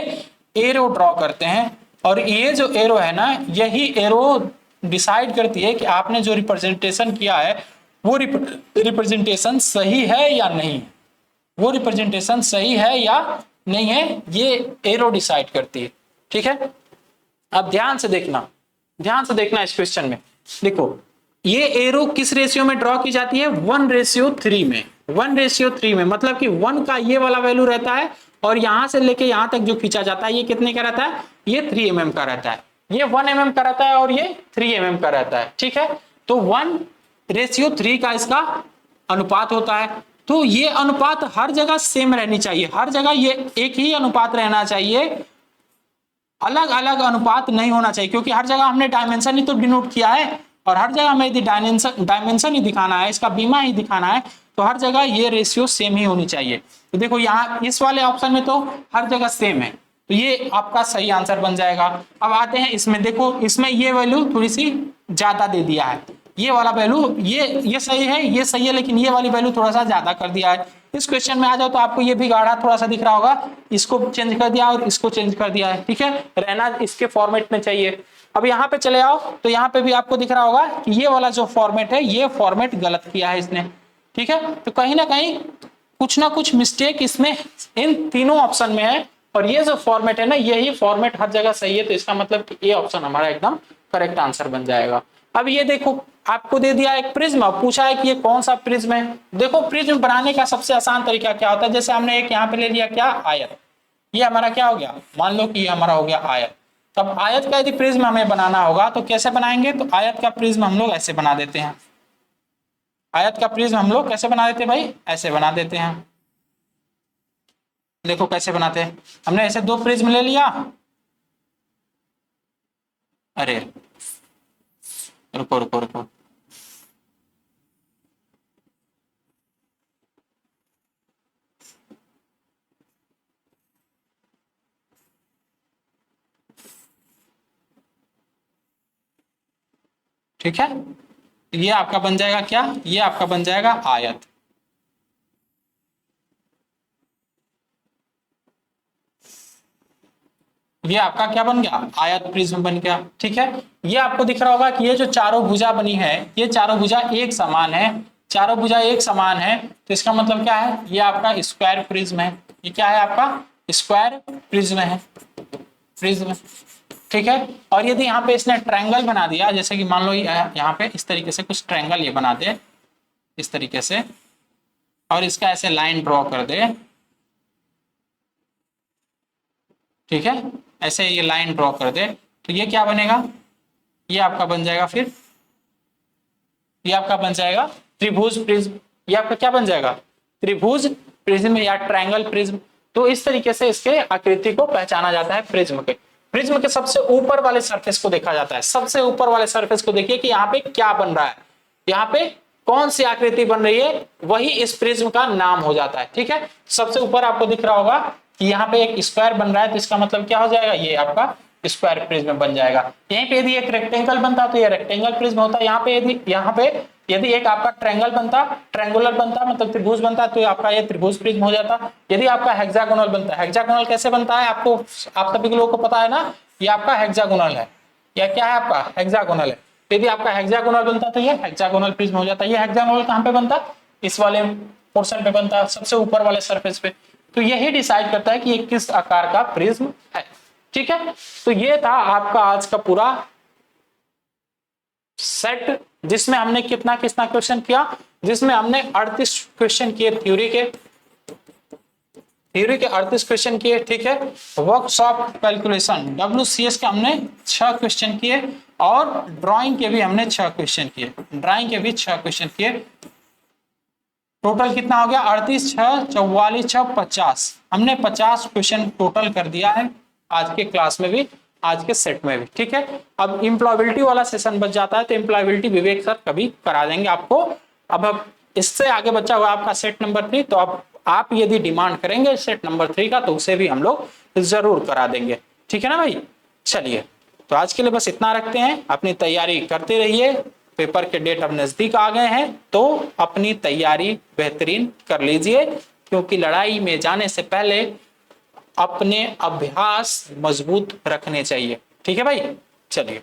एरो ड्रॉ करते हैं, और ये जो एरो है ना, यही एरो डिसाइड करती है कि आपने जो रिप्रेजेंटेशन किया है वो रिप्रेजेंटेशन सही है या नहीं, वो रिप्रेजेंटेशन सही है या नहीं है, ये एरो डिसाइड करती है। ठीक है, अब ध्यान से देखना, ध्यान से देखना इस क्वेश्चन में। देखो ये एरो किस रेशियो में ड्रॉ की जाती है, 1:3 में, 1:3 में, मतलब कि 1 का ये वाला वैल्यू रहता है, और यहां से लेके यहां तक जो खींचा जाता है ये कितने का रहता है, ये 3 mm का रहता है, ये 1 mm का रहता है, और ये 3 mm का रहता है। ठीक है, तो 1:3 का इसका अनुपात होता है। तो ये अनुपात हर जगह सेम रहनी चाहिए, हर जगह ये एक ही अनुपात रहना चाहिए, अलग अलग अनुपात नहीं होना चाहिए, क्योंकि हर जगह हमने डायमेंशन ही तो डिनोट किया है, और हर जगह हमें यदि डायमेंशन ही दिखाना है, इसका बीमा ही दिखाना है, तो हर जगह ये रेशियो सेम ही होनी चाहिए। तो देखो यहाँ इस वाले ऑप्शन में तो हर जगह सेम है, तो ये आपका सही आंसर बन जाएगा। अब आते हैं इसमें, देखो इसमें ये वैल्यू थोड़ी सी ज्यादा दे दिया है, ये वाला वैल्यू ये सही है, ये सही है, लेकिन ये वाली वैल्यू थोड़ा सा ज्यादा कर दिया है। इस क्वेश्चन में आ जाओ तो आपको ये भी गाढ़ा थोड़ा सा दिख रहा होगा, इसको चेंज कर दिया और इसको चेंज कर दिया है। ठीक है, रहना इसके फॉर्मेट में चाहिए। अब यहाँ पे चले आओ तो यहाँ पे भी आपको दिख रहा होगा कि ये वाला जो फॉर्मेट है, ये फॉर्मेट गलत किया है इसने। ठीक है, तो कहीं ना कहीं कुछ ना कुछ मिस्टेक इसमें इन तीनों ऑप्शन में है, और ये जो फॉर्मेट है ना, यही फॉर्मेट हर जगह सही है, तो इसका मतलब कि ये ऑप्शन हमारा एकदम करेक्ट आंसर बन जाएगा। अब ये देखो आपको दे दिया एक प्रिज्म, पूछा है कि ये कौन सा प्रिज्म है। देखो प्रिज्म बनाने का सबसे आसान तरीका क्या होता है, जैसे हमने एक यहाँ पे ले लिया क्या, आयत, ये हमारा क्या हो गया, मान लो कि ये हमारा हो गया आयत। तब आयत का यदि प्रिज्म हमें बनाना होगा तो कैसे बनाएंगे, तो आयत का प्रिज्म हम लोग ऐसे बना देते हैं, आयत का प्रिज्म हम लोग कैसे बना देते हैं भाई, ऐसे बना देते हैं। देखो कैसे बनाते हैं, हमने ऐसे दो प्रिज्म ले लिया, अरे रुको रुको रुको, ठीक है, ये आपका बन जाएगा क्या, ये आपका बन जाएगा आयत। ये आपका क्या बन गया, आयत प्रिज्म बन गया। ठीक है, ये आपको दिख रहा होगा कि ये जो चारों भुजा बनी है, ये चारों भुजा एक समान है, चारों भुजा एक समान है, तो इसका मतलब क्या है, ये आपका स्क्वायर प्रिज्म है। ये क्या है, आपका स्क्वायर प्रिज्म है, प्रिज्म। ठीक है, और यदि यहाँ पे इसने ट्रायंगल बना दिया, जैसे कि मान लो यहाँ पे इस तरीके से कुछ ट्रायंगल ये बना दे इस तरीके से, और इसका ऐसे लाइन ड्रॉ कर दे, ठीक है, ऐसे ये लाइन ड्रॉ कर दे, तो ये क्या बनेगा, ये आपका बन जाएगा, फिर ये आपका बन जाएगा त्रिभुज प्रिज्म। ये आपका क्या बन जाएगा, त्रिभुज प्रिज्म या ट्रायंगल प्रिज्म। तो इस तरीके से इसके आकृति को पहचाना जाता है प्रिज्म के। प्रिज्म के सबसे ऊपर वाले सरफेस को देखा जाता है। सबसे ऊपर वाले सरफेस को देखिए कि यहाँ पे क्या बन रहा है, यहाँ पे कौन सी आकृति बन रही है, वही इस प्रिज्म का नाम हो जाता है। ठीक है, सबसे ऊपर आपको दिख रहा होगा कि यहाँ पे एक स्क्वायर बन रहा है, तो इसका मतलब क्या हो जाएगा, ये आपका स्क्वायर प्रिज्म बन जाएगा। यहीं पे यदि एक रेक्टेंगल बनता तो ये रेक्टेंगल प्रिज्म होता। यहाँ पे यदि एक आपका ट्रायंगल बनता, ट्रायंगुलर बनता मतलब त्रिभुज बनता, तो आपका ये त्रिभुज प्रिज्म हो जाता। यदि आपका हेक्सागोनल बनता, हेक्सागोनल कैसे बनता है आपको, आप सभी लोगों को पता है ना, ये आपका हेक्सागोनल है, या क्या है आपका हेक्सागोनल है। यदि आपका हेक्सागोनल बनता तो ये हेक्सागोनल प्रिज्म हो जाता है। ये हेक्सागोनल कहाँ पे बनता, इस वाले पोर्शन पे बनता, सबसे ऊपर वाले सरफेस पे। तो यही डिसाइड करता है कि ये किस आकार का प्रिज्म है। ठीक है, तो ये था आपका आज का पूरा सेट, जिसमें हमने कितना कितना क्वेश्चन किया, जिसमें हमने 38 क्वेश्चन किए थ्योरी के 38 क्वेश्चन किए। ठीक है, वर्कशॉप कैलकुलेशन WCS के हमने 6 क्वेश्चन किए, और ड्राइंग के भी हमने 6 क्वेश्चन किए, ड्राइंग के भी 6 क्वेश्चन किए। टोटल कितना हो गया, 38 6 44 6 50, हमने 50 क्वेश्चन टोटल कर दिया है आज के क्लास में भी, आज के सेट में भी। ठीक है, अब इम्प्लॉयबिलिटी वाला सेशन बच जाता है, तो इम्प्लॉयबिलिटी विवेक सर कभी करा देंगे आपको। अब इससे आगे बचा हुआ आपका सेट नंबर 3, तो अब आप यदि डिमांड करेंगे सेट नंबर 3 का, तो उसे भी हम लोग जरूर करा देंगे। ठीक है ना भाई, चलिए तो आज के लिए बस इतना रखते हैं। अपनी तैयारी करते रहिए, पेपर के डेट अब नजदीक आ गए हैं, तो अपनी तैयारी बेहतरीन कर लीजिए, क्योंकि लड़ाई में जाने से पहले अपने अभ्यास मजबूत रखने चाहिए। ठीक है भाई, चलिए।